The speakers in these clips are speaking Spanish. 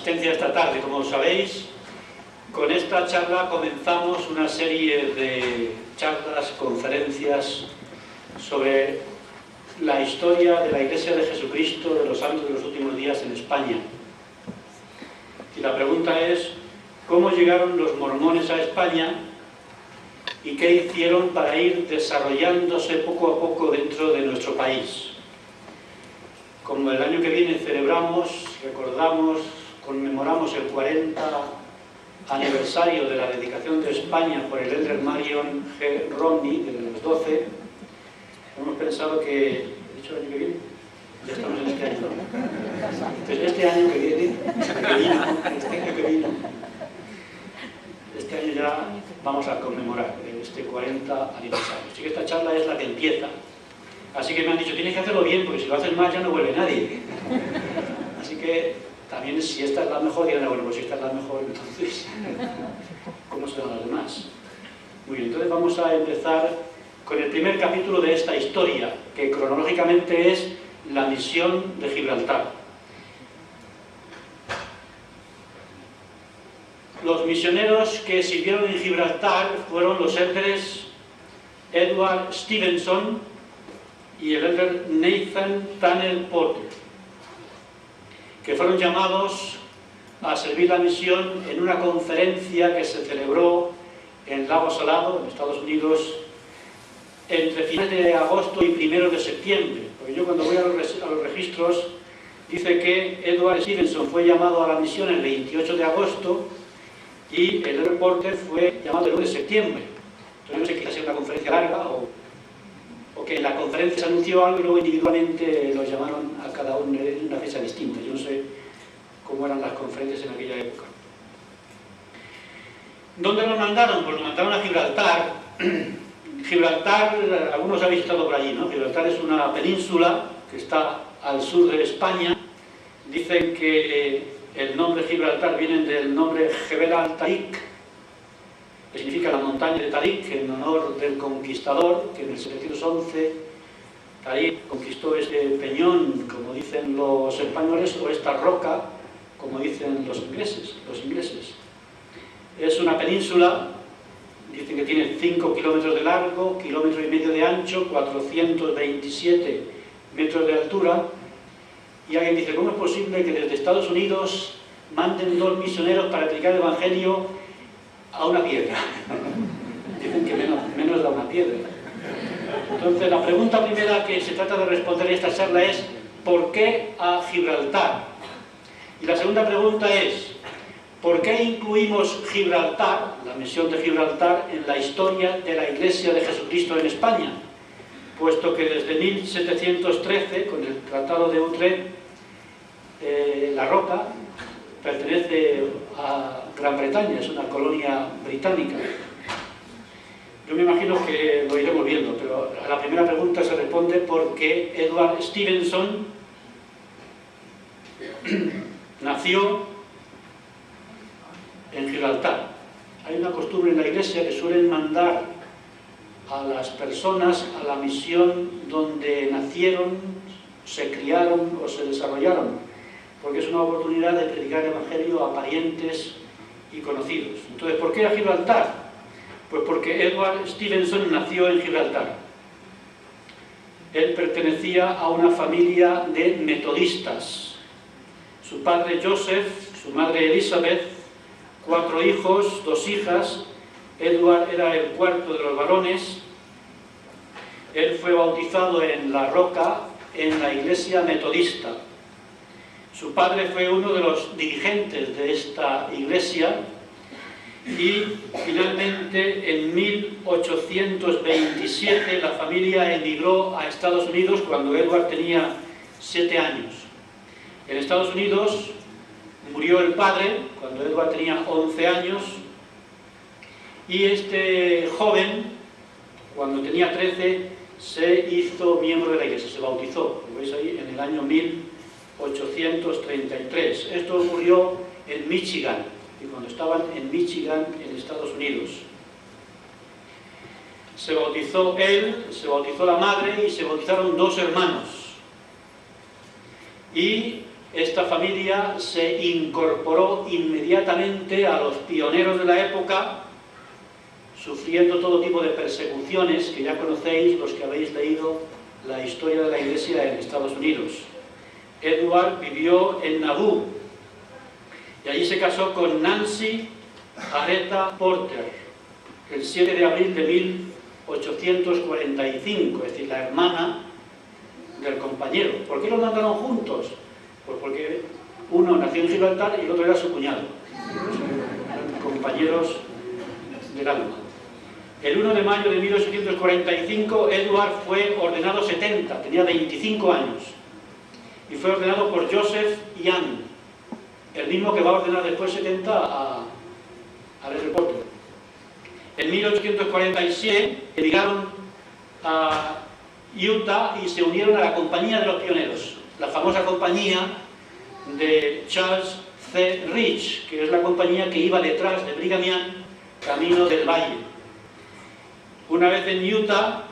asistencia esta tarde. Como sabéis, con esta charla comenzamos una serie de charlas, conferencias sobre la historia de la Iglesia de Jesucristo de los Santos de los Últimos Días en España. Y la pregunta es, ¿cómo llegaron los mormones a España y qué hicieron para ir desarrollándose poco a poco dentro de nuestro país? Como el año que viene celebramos, recordamos, conmemoramos el 40 aniversario de la dedicación de España por el Elder Marion G. Romney, de los 12, hemos pensado que, ¿he dicho el año que viene? Ya estamos en este año. Pues este año que viene, este año ya vamos a conmemorar este 40 aniversario. Así que esta charla es la que empieza. Así que me han dicho, tienes que hacerlo bien, porque si lo haces mal ya no vuelve nadie. Así que también si esta es la mejor, dirán, bueno, pues si esta es la mejor, entonces, ¿cómo serán las demás? Muy bien, entonces vamos a empezar con el primer capítulo de esta historia, que cronológicamente es la misión de Gibraltar. Los misioneros que sirvieron en Gibraltar fueron los élderes Edward Stevenson y el elder Nathan Tunnell Porter, que fueron llamados a servir la misión en una conferencia que se celebró en Lago Salado, en Estados Unidos, entre finales de agosto y primeros de septiembre. Porque yo cuando voy a los registros, dice que Edward Stevenson fue llamado a la misión el 28 de agosto y el elder Porter fue llamado el 1 de septiembre. Entonces no sé si hacer una conferencia larga o que en la conferencia se anunció algo y luego individualmente los llamaron a cada uno en una fecha distinta. Yo no sé cómo eran las conferencias en aquella época. ¿Dónde los mandaron? Pues los mandaron a Gibraltar. Gibraltar, algunos habéis estado por allí, ¿no? Gibraltar es una península que está al sur de España. Dicen que el nombre Gibraltar viene del nombre Jebel al-Tariq, que significa la montaña de Tariq, en honor del conquistador, que en el 711 Tariq conquistó este peñón, como dicen los españoles, o esta roca, como dicen los ingleses. Es una península, dicen que tiene 5 kilómetros de largo, 1,5 kilómetros de ancho, 427 metros de altura, y alguien dice, ¿cómo es posible que desde Estados Unidos manden 2 misioneros para predicar el Evangelio a una piedra? Dicen que menos da una piedra. Entonces la pregunta primera que se trata de responder en esta charla es ¿por qué a Gibraltar? Y la segunda pregunta es ¿por qué incluimos Gibraltar, la misión de Gibraltar, en la historia de la Iglesia de Jesucristo en España? Puesto que desde 1713, con el Tratado de Utrecht, la Roca pertenece a Gran Bretaña, es una colonia británica. Yo me imagino que lo iremos viendo, pero a la primera pregunta se responde porque Edward Stevenson nació en Gibraltar. Hay una costumbre en la Iglesia que suelen mandar a las personas a la misión donde nacieron, se criaron o se desarrollaron, porque es una oportunidad de predicar el Evangelio a parientes y conocidos. Entonces, ¿por qué a Gibraltar? Pues porque Edward Stevenson nació en Gibraltar. Él pertenecía a una familia de metodistas. Su padre Joseph, su madre Elizabeth, 4 hijos, 2 hijas. Edward era el cuarto de los varones. Él fue bautizado en La Roca, en la iglesia metodista. Su padre fue uno de los dirigentes de esta iglesia y finalmente en 1827 la familia emigró a Estados Unidos cuando Edward tenía 7 años. En Estados Unidos murió el padre cuando Edward tenía 11 años y este joven, cuando tenía 13, se hizo miembro de la iglesia, se bautizó, lo veis ahí, en el año 1833. Esto ocurrió en Michigan, y cuando estaban en Michigan, en Estados Unidos. Se bautizó él, se bautizó la madre y se bautizaron 2 hermanos. Y esta familia se incorporó inmediatamente a los pioneros de la época, sufriendo todo tipo de persecuciones que ya conocéis los que habéis leído la historia de la Iglesia en Estados Unidos. Edward vivió en Nauvoo y allí se casó con Nancy Aretha Porter el 7 de abril de 1845, es decir, la hermana del compañero. ¿Por qué los mandaron juntos? Pues porque uno nació en Gibraltar y el otro era su cuñado. Eran compañeros del alma. El 1 de mayo de 1845, Edward fue ordenado 70, tenía 25 años, y fue ordenado por Joseph Young, el mismo que va a ordenar después 70 a Edward Porter. En 1847 emigraron a Utah y se unieron a la Compañía de los Pioneros, la famosa compañía de Charles C. Rich, que es la compañía que iba detrás de Brigham Young, camino del Valle. Una vez en Utah,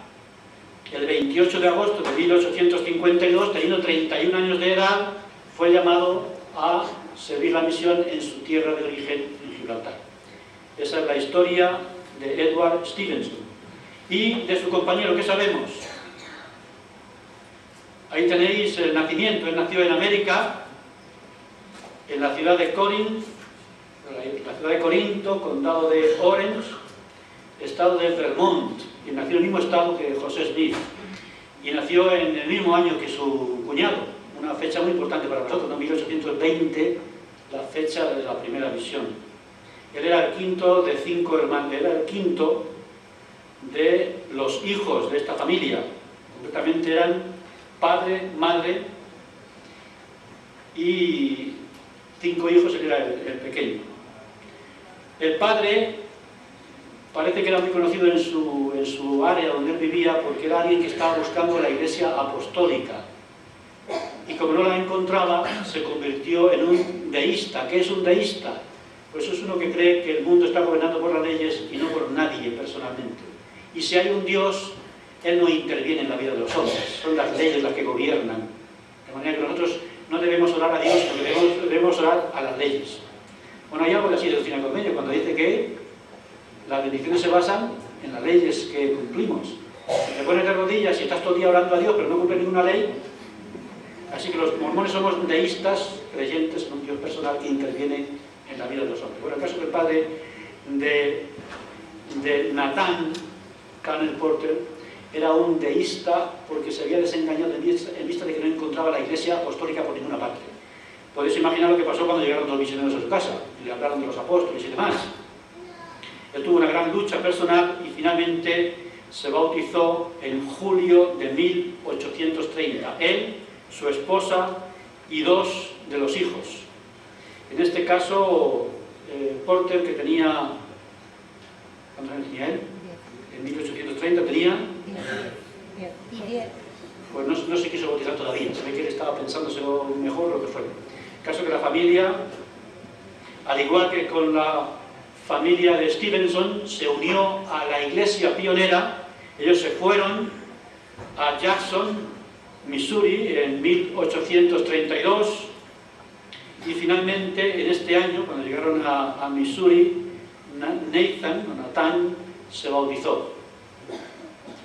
el 28 de agosto de 1852, teniendo 31 años de edad, fue llamado a servir la misión en su tierra de origen, en Gibraltar. Esa es la historia de Edward Stevenson. Y de su compañero, ¿qué sabemos? Ahí tenéis el nacimiento. Él nació en América, en la ciudad de Corinth, la ciudad de Corinto, condado de Orange, estado de Vermont, y nació en el mismo estado que José Smith, y nació en el mismo año que su cuñado, una fecha muy importante para nosotros, ¿no? 1820, la fecha de la primera misión. Él era el quinto de 5 hermanos, era el quinto de los hijos de esta familia, concretamente eran padre, madre y 5 hijos, él era el pequeño. El padre parece que era muy conocido en su área donde él vivía, porque era alguien que estaba buscando la Iglesia apostólica. Y como no la encontraba, se convirtió en un deísta. ¿Qué es un deísta? Pues es uno que cree que el mundo está gobernado por las leyes y no por nadie personalmente. Y si hay un Dios, Él no interviene en la vida de los hombres. Son las leyes las que gobiernan. De manera que nosotros no debemos orar a Dios, porque debemos orar a las leyes. Bueno, hay algo así de Doctrina y Convenio, cuando dice que las bendiciones se basan en las leyes que cumplimos. Si te pones de rodillas y estás todo el día orando a Dios, pero no cumples ninguna ley. Así que los mormones somos deístas, creyentes en un Dios personal que interviene en la vida de los hombres. Bueno, el caso del padre de Nathan Cannell Porter era un deísta porque se había desengañado en vista de que no encontraba la Iglesia apostólica por ninguna parte. Podéis imaginar lo que pasó cuando llegaron los misioneros a su casa y le hablaron de los apóstoles y demás. Él tuvo una gran lucha personal y finalmente se bautizó en julio de 1830. Él, su esposa y 2 de los hijos. En este caso, Porter, que tenía... ¿Cuántos años tenía él? En 1830 tenía... 10. Pues no se quiso bautizar todavía. Se ve que él estaba pensándoselo mejor lo que fue. El caso que la familia, al igual que con la familia de Stevenson, se unió a la iglesia pionera. Ellos se fueron a Jackson, Missouri, en 1832, y finalmente en este año, cuando llegaron a Missouri, Nathan se bautizó,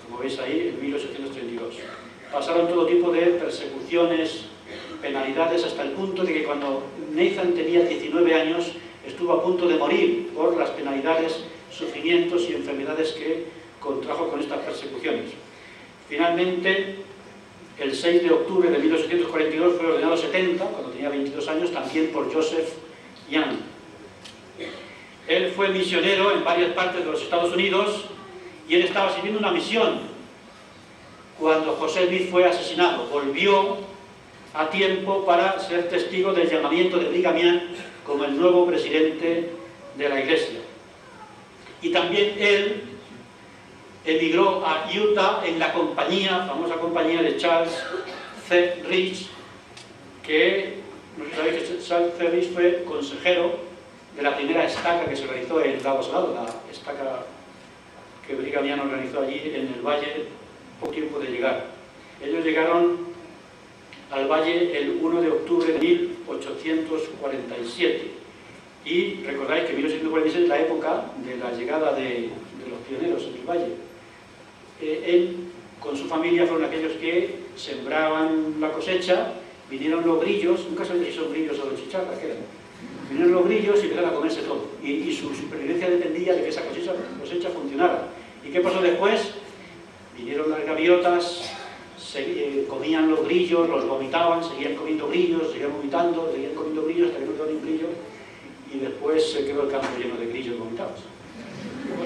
como veis ahí, en 1832. Pasaron todo tipo de persecuciones, penalidades, hasta el punto de que cuando Nathan tenía 19 años estuvo a punto de morir por las penalidades, sufrimientos y enfermedades que contrajo con estas persecuciones. Finalmente, el 6 de octubre de 1842 fue ordenado 70, cuando tenía 22 años, también por Joseph Young. Él fue misionero en varias partes de los Estados Unidos y él estaba sirviendo una misión cuando José Smith fue asesinado. Volvió a tiempo para ser testigo del llamamiento de Brigham Young como el nuevo presidente de la Iglesia. Y también él emigró a Utah en la compañía, famosa compañía de Charles C. Rich, que, no sé si sabéis que Charles C. Rich fue consejero de la primera estaca que se realizó en Lago Salado, la estaca que Brigham Young organizó allí en el valle, poco tiempo de llegar. Ellos llegaron al valle el 1 de octubre de 1847. Y recordáis que 1846 es la época de la llegada de los pioneros en el valle. Él con su familia fueron aquellos que sembraban la cosecha, vinieron los grillos, nunca sabía si son grillos o chicharras, ¿qué eran? Vinieron los grillos y empezaron a comerse todo. Y su supervivencia dependía de que esa cosecha funcionara. ¿Y qué pasó después? Vinieron las gaviotas, comían los grillos, los vomitaban, seguían comiendo grillos, seguían vomitando, seguían comiendo grillos hasta que no quedó ni un grillo, y después se quedó el campo lleno de grillos vomitados.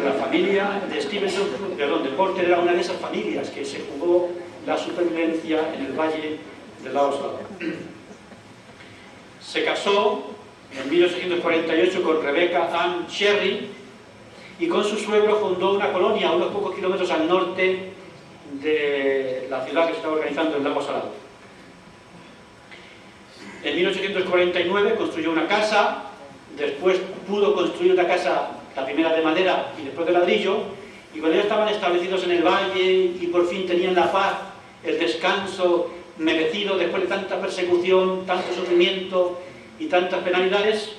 La familia de Stevenson, de Porter, era una de esas familias que se jugó la supervivencia en el valle de Laos. Se casó en 1848 con Rebecca Ann Cherry y con su suegro fundó una colonia a unos pocos kilómetros al norte de la ciudad que se estaba organizando en Lago Salado. En 1849 construyó una casa, después pudo construir una casa, la primera de madera y después de ladrillo, y cuando ya estaban establecidos en el valle y por fin tenían la paz, el descanso merecido después de tanta persecución, tanto sufrimiento y tantas penalidades,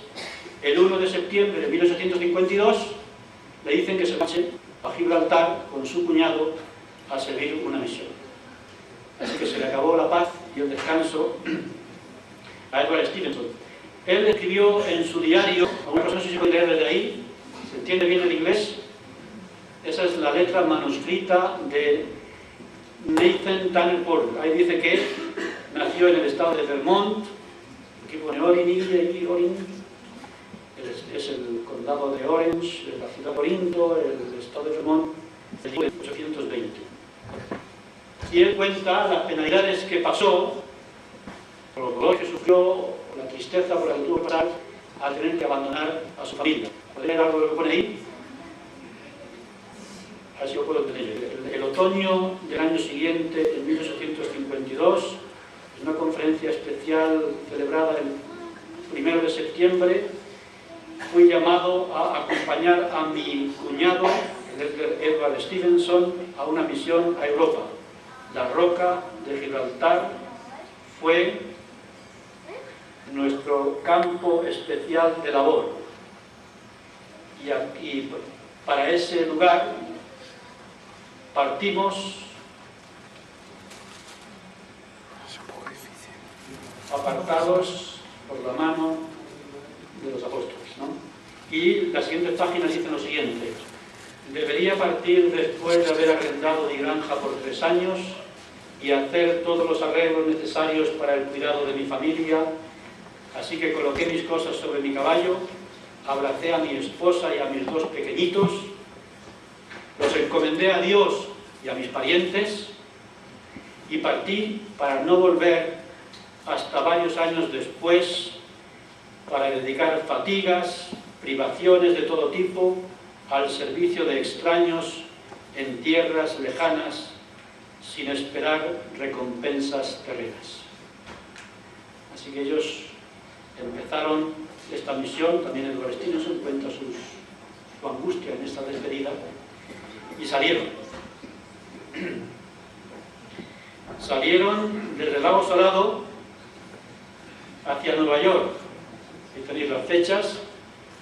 el 1 de septiembre de 1852 le dicen que se marche a Gibraltar con su cuñado a servir una misión. Así que se le acabó la paz y el descanso a Edward Stevenson. Él escribió en su diario, a una persona, no sé si se puede leer desde ahí, se entiende bien el inglés, esa es la letra manuscrita de Nathan Tanner Porter. Ahí dice que nació en el estado de Vermont, equipo de Orin, es el condado de Orange, la ciudad de Orinto, el estado de Vermont, el 1820. Y él cuenta las penalidades que pasó, por los dolores que sufrió, por la tristeza por la que tuvo que pasar al tener que abandonar a su familia. ¿Podría leer algo de lo que pone ahí? Así lo puedo tener. El otoño del año siguiente, en 1852, en una conferencia especial celebrada el 1 de septiembre, fui llamado a acompañar a mi cuñado, Edward Stevenson, a una misión a Europa. La roca de Gibraltar fue nuestro campo especial de labor. Y para ese lugar partimos apartados por la mano de los apóstoles, ¿no? Y las siguientes páginas dicen lo siguiente: debería partir después de haber arrendado mi granja por 3 años y hacer todos los arreglos necesarios para el cuidado de mi familia, así que coloqué mis cosas sobre mi caballo, abracé a mi esposa y a mis 2 pequeñitos, los encomendé a Dios y a mis parientes y partí para no volver hasta varios años después, para dedicar fatigas, privaciones de todo tipo al servicio de extraños en tierras lejanas, sin esperar recompensas terrenas. Así que ellos empezaron esta misión, también Edward Stevenson cuenta su angustia en esta despedida, y salieron. Salieron desde Lago Salado hacia Nueva York. Ahí tenéis las fechas.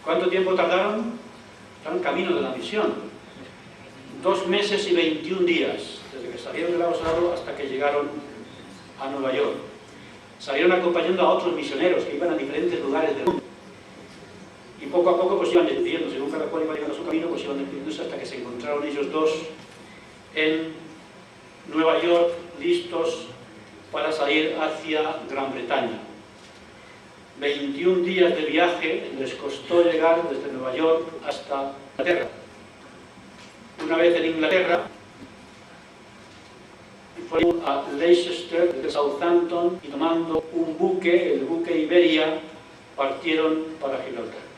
¿Cuánto tiempo tardaron? Estaban camino de la misión. 2 meses y 21 días, desde que salieron de Lago Salado hasta que llegaron a Nueva York. Salieron acompañando a otros misioneros que iban a diferentes lugares del mundo. Y poco a poco pues iban despidiéndose, según cada cual iba llegando a su camino, pues iban despidiéndose hasta que se encontraron ellos dos en Nueva York, listos para salir hacia Gran Bretaña. 21 días de viaje les costó llegar desde Nueva York hasta Inglaterra. Una vez en Inglaterra, fueron a Leicester, de Southampton, y tomando un buque, el buque Iberia, partieron para Gibraltar.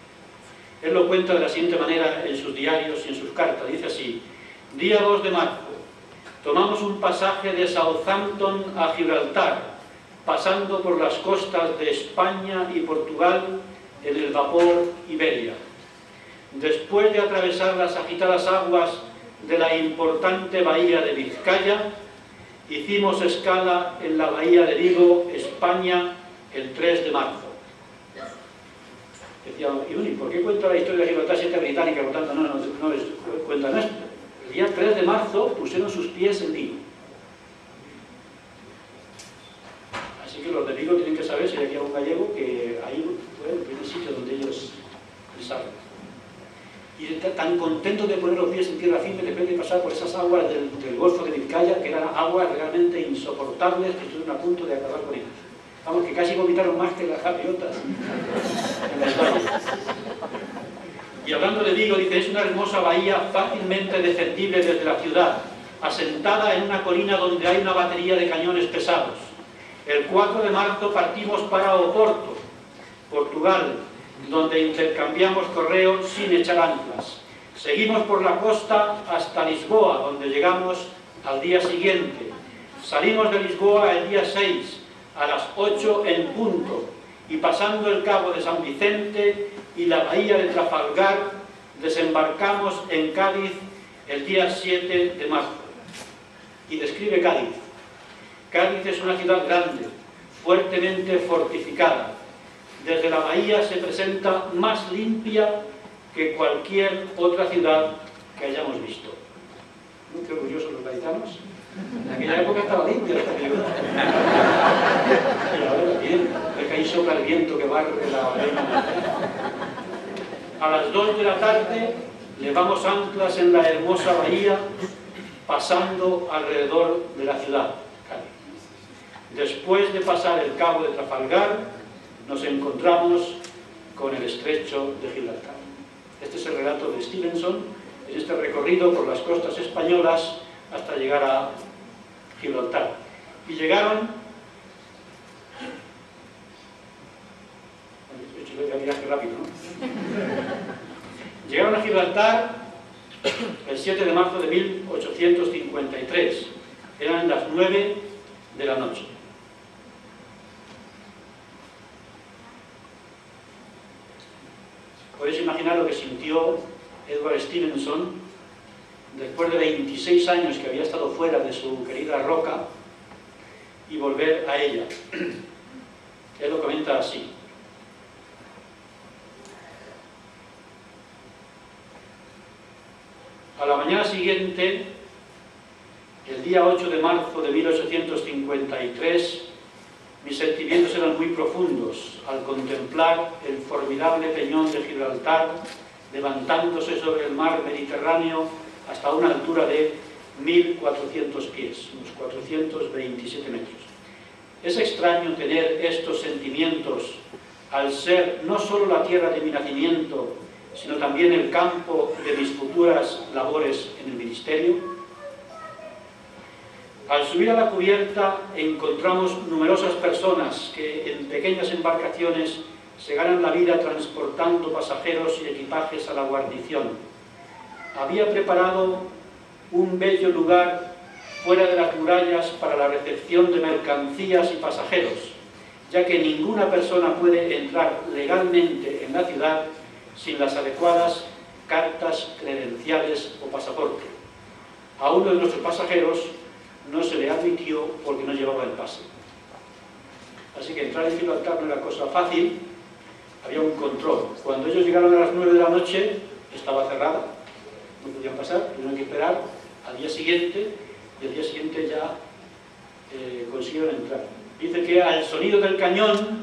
Él lo cuenta de la siguiente manera en sus diarios y en sus cartas. Dice así: día 2 de marzo, tomamos un pasaje de Southampton a Gibraltar, pasando por las costas de España y Portugal en el vapor Iberia. Después de atravesar las agitadas aguas de la importante bahía de Vizcaya Hicimos escala en la bahía de Vigo, España, el 3 de marzo. Decíamos, ¿y por qué cuenta la historia de Gibraltar si es británica? Por tanto, no les cuentan esto. El día 3 de marzo pusieron sus pies en Vigo. Así que los de Vigo tienen que saber, si hay aquí algún gallego, que ahí fue el primer sitio donde ellos pisaron. Y tan contentos de poner los pies en tierra firme después de pasar por esas aguas del Golfo de Vizcaya, que eran aguas realmente insoportables, que estuvieron a punto de acabar con ellos. Vamos, que casi vomitaron más que las gaviotas en las playas. Y hablando de Vigo, dice, es una hermosa bahía fácilmente defendible desde la ciudad, asentada en una colina donde hay una batería de cañones pesados. El 4 de marzo partimos para Oporto, Portugal, donde intercambiamos correos sin echar anclas. Seguimos por la costa hasta Lisboa, donde llegamos al día siguiente. Salimos de Lisboa el día 6, a las 8 en punto, y pasando el cabo de San Vicente y la bahía de Trafalgar, desembarcamos en Cádiz el día 7 de marzo. Y describe Cádiz. Cádiz es una ciudad grande, fuertemente fortificada. Desde la bahía se presenta más limpia que cualquier otra ciudad que hayamos visto. ¿No? Qué orgullosos los gaditanos. En aquella época estaba limpia esta ciudad. Y ahora bien, es que ahí sopla el viento que barre la arena. A las 2 de la tarde levamos anclas en la hermosa bahía, pasando alrededor de la ciudad. Después de pasar el cabo de Trafalgar, nos encontramos con el estrecho de Gibraltar. Este es el relato de Stevenson, en este recorrido por las costas españolas hasta llegar a Gibraltar. Y llegaron... He hecho el viaje rápido, ¿no? Llegaron a Gibraltar el 7 de marzo de 1853. Eran las 9 de la noche. Podéis imaginar lo que sintió Edward Stevenson después de 26 años que había estado fuera de su querida roca y volver a ella. Él lo comenta así. A la mañana siguiente, el día 8 de marzo de 1853, mis sentimientos eran muy profundos al contemplar el formidable peñón de Gibraltar levantándose sobre el mar Mediterráneo hasta una altura de 1.400 pies, unos 427 metros. Es extraño tener estos sentimientos al ser no solo la tierra de mi nacimiento, sino también el campo de mis futuras labores en el ministerio. Al subir a la cubierta encontramos numerosas personas que en pequeñas embarcaciones se ganan la vida transportando pasajeros y equipajes a la guarnición. Había preparado un bello lugar fuera de las murallas para la recepción de mercancías y pasajeros, ya que ninguna persona puede entrar legalmente en la ciudad sin las adecuadas cartas, credenciales o pasaporte. A uno de nuestros pasajeros no se le admitió porque no llevaba el pase. Así que entrar en Gibraltar no era cosa fácil, había un control. Cuando ellos llegaron a las 9 de la noche, estaba cerrada, no podían pasar, tuvieron que esperar al día siguiente, y el día siguiente ya consiguieron entrar. Dice que al sonido del cañón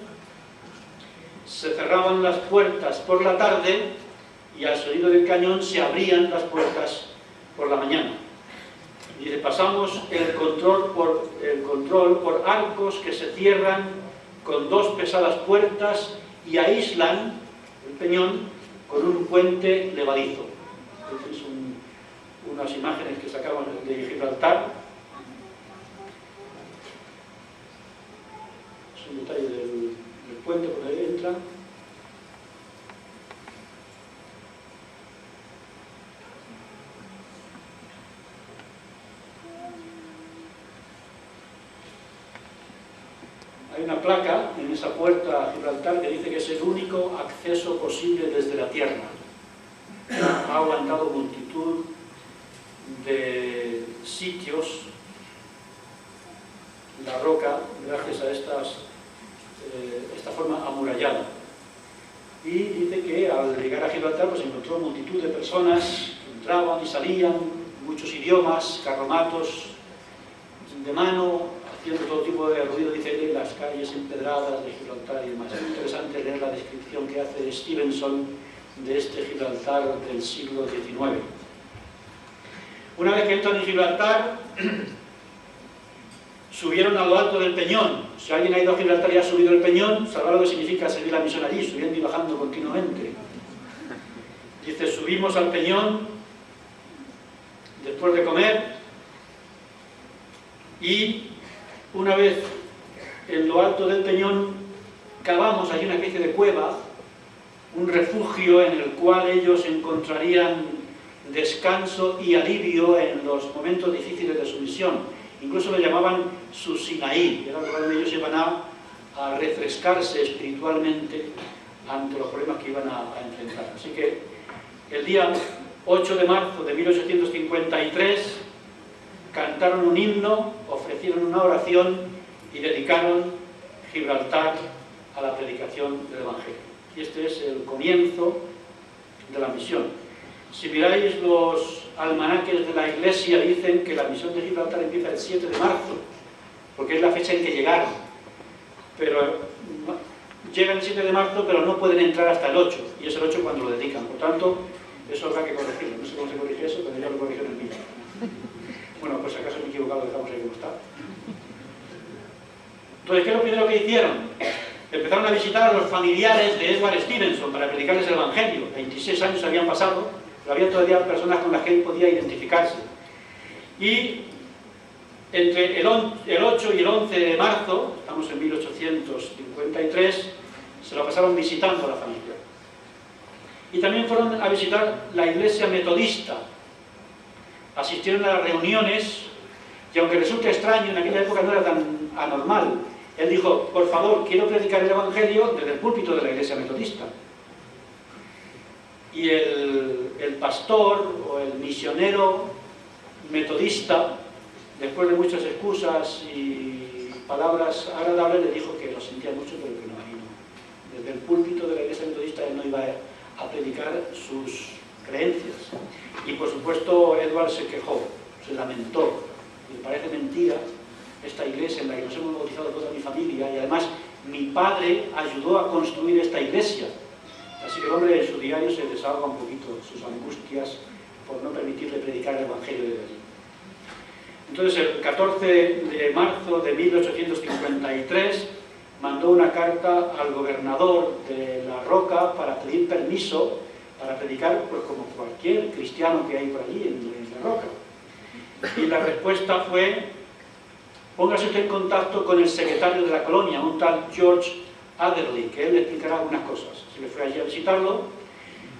se cerraban las puertas por la tarde y al sonido del cañón se abrían las puertas por la mañana. Dice, pasamos el control por arcos que se cierran con dos pesadas puertas y aíslan el peñón con un puente levadizo. Estas son unas imágenes que sacamos de Gibraltar. Es un detalle del puente por ahí entra. Hay una placa en esa puerta a Gibraltar que dice que es el único acceso posible desde la tierra. Ha aguantado multitud de sitios la roca gracias a esta forma amurallada. Y dice que al llegar a Gibraltar pues encontró multitud de personas que entraban y salían, muchos idiomas, carromatos de mano, haciendo todo tipo de ruido, dice él, las calles empedradas de Gibraltar y demás. Es muy interesante leer la descripción que hace Stevenson de este Gibraltar del siglo XIX. Una vez que entran en Gibraltar, subieron a lo alto del peñón. Si alguien ha ido a Gibraltar y ha subido el peñón, sabrá lo que significa seguir la misión allí, subiendo y bajando continuamente. Dice, subimos al peñón después de comer y una vez en lo alto del peñón cavamos allí una especie de cueva, un refugio en el cual ellos encontrarían descanso y alivio en los momentos difíciles de su misión. Incluso lo llamaban su Sinaí, era el lugar donde ellos iban a refrescarse espiritualmente ante los problemas que iban a enfrentar. Así que el día 8 de marzo de 1853 cantaron un himno, ofrecieron una oración y dedicaron Gibraltar a la predicación del Evangelio. Y este es el comienzo de la misión. Si miráis los almanaques de la Iglesia, dicen que la misión de Gibraltar empieza el 7 de marzo, porque es la fecha en que llegaron. Pero llegan el 7 de marzo, pero no pueden entrar hasta el 8, y es el 8 cuando lo dedican. Por tanto, eso habrá que corregirlo. No sé cómo se corrige eso, pero ya lo corrigió en el mío. Bueno, pues si acaso me he equivocado, dejamos ahí como está. Entonces, ¿qué es lo primero que hicieron? Empezaron a visitar a los familiares de Edward Stevenson para predicarles el Evangelio. 26 años habían pasado, pero había todavía personas con las que él podía identificarse. Y entre el 8 y el 11 de marzo, estamos en 1853, se lo pasaron visitando a la familia. Y también fueron a visitar la iglesia metodista. Asistieron a las reuniones, y aunque resulte extraño, en aquella época no era tan anormal. Él dijo, por favor, quiero predicar el Evangelio desde el púlpito de la iglesia metodista. Y el pastor o el misionero metodista, después de muchas excusas y palabras agradables, le dijo que lo sentía mucho, pero que no, ahí no. Desde el púlpito de la iglesia metodista él no iba a predicar sus creencias. Y por supuesto Edward se quejó, se lamentó. Me parece mentira esta iglesia en la que nos hemos bautizado toda mi familia, y además mi padre ayudó a construir esta iglesia. Así que el hombre en su diario se desahoga un poquito sus angustias por no permitirle predicar el Evangelio desde allí. Entonces el 14 de marzo de 1853 mandó una carta al gobernador de La Roca para pedir permiso para predicar, pues como cualquier cristiano que hay por allí en La Roca. Y la respuesta fue: póngase usted en contacto con el secretario de la colonia, un tal George Adderley, que él le explicará algunas cosas. Se le fue allí a visitarlo,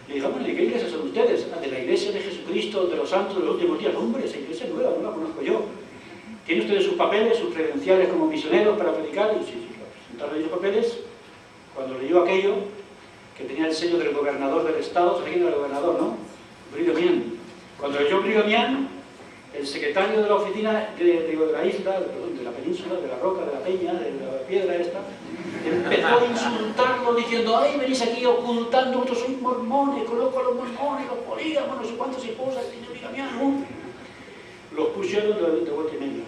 le dijo, bueno, ¿de qué iglesia son ustedes? De la iglesia de Jesucristo, de los santos de los últimos días. Hombre, esa iglesia es nueva, no la conozco yo. ¿Tienen ustedes sus papeles, sus credenciales como misioneros para predicar? Y sí, presentaron ellos papeles. Cuando leyó aquello, que tenía el sello del gobernador del estado, ¿sabe quién era el gobernador, no? Brigham Young. Cuando leyó Brigham Young, el secretario de la oficina de la isla, perdón, de la península, de la roca, de la peña, de la piedra esta, empezó a insultarlo diciendo, ay, venís aquí ocultando, vosotros sois mormones, coloco a los mormones, los polígamos, no sé cuántas esposas tiene Brigham Young. Los pusieron de vuelta y media.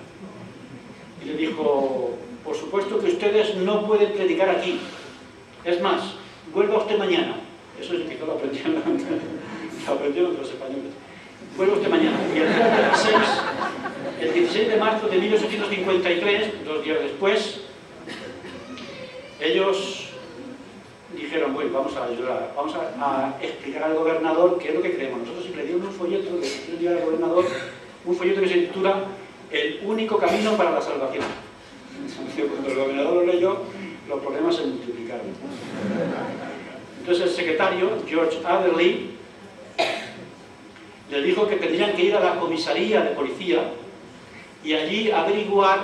Y le dijo, por supuesto que ustedes no pueden predicar aquí. Es más, vuelva usted mañana. Eso es que lo aprendieron los españoles. Vuelva usted mañana. Y el 16 de marzo de 1853, 2 días después, ellos dijeron, bueno, vamos a ayudar, vamos a explicar al gobernador qué es lo que creemos. Nosotros siempre dimos un folleto, le hicieron al gobernador un folleto que se titula El único camino para la salvación. Cuando el gobernador lo leyó, los problemas se multiplicaron. Entonces el secretario, George Adderley, le dijo que tendrían que ir a la comisaría de policía y allí averiguar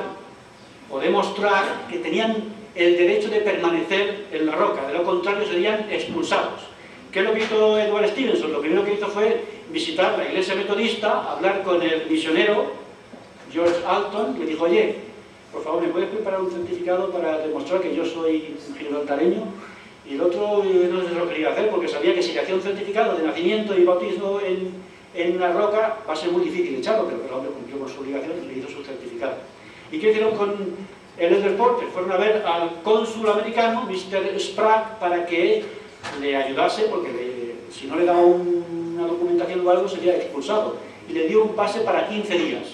o demostrar que tenían el derecho de permanecer en La Roca, de lo contrario serían expulsados. ¿Qué es lo que hizo Edward Stevenson? Lo primero que hizo fue visitar la iglesia metodista, hablar con el misionero George Alton, le dijo, oye, por favor, ¿me puedes preparar un certificado para demostrar que yo soy gibraltareño? Y el otro no sé lo quería hacer porque sabía que si le hacía un certificado de nacimiento y bautismo en una roca va a ser muy difícil echarlo, pero el hombre cumplió con su obligación y le hizo su certificado. ¿Y qué hicieron con el Elder Porter? Fueron a ver al cónsul americano, Mr. Sprague, para que le ayudase, porque si no le daba una documentación o algo sería expulsado. Y le dio un pase para 15 días.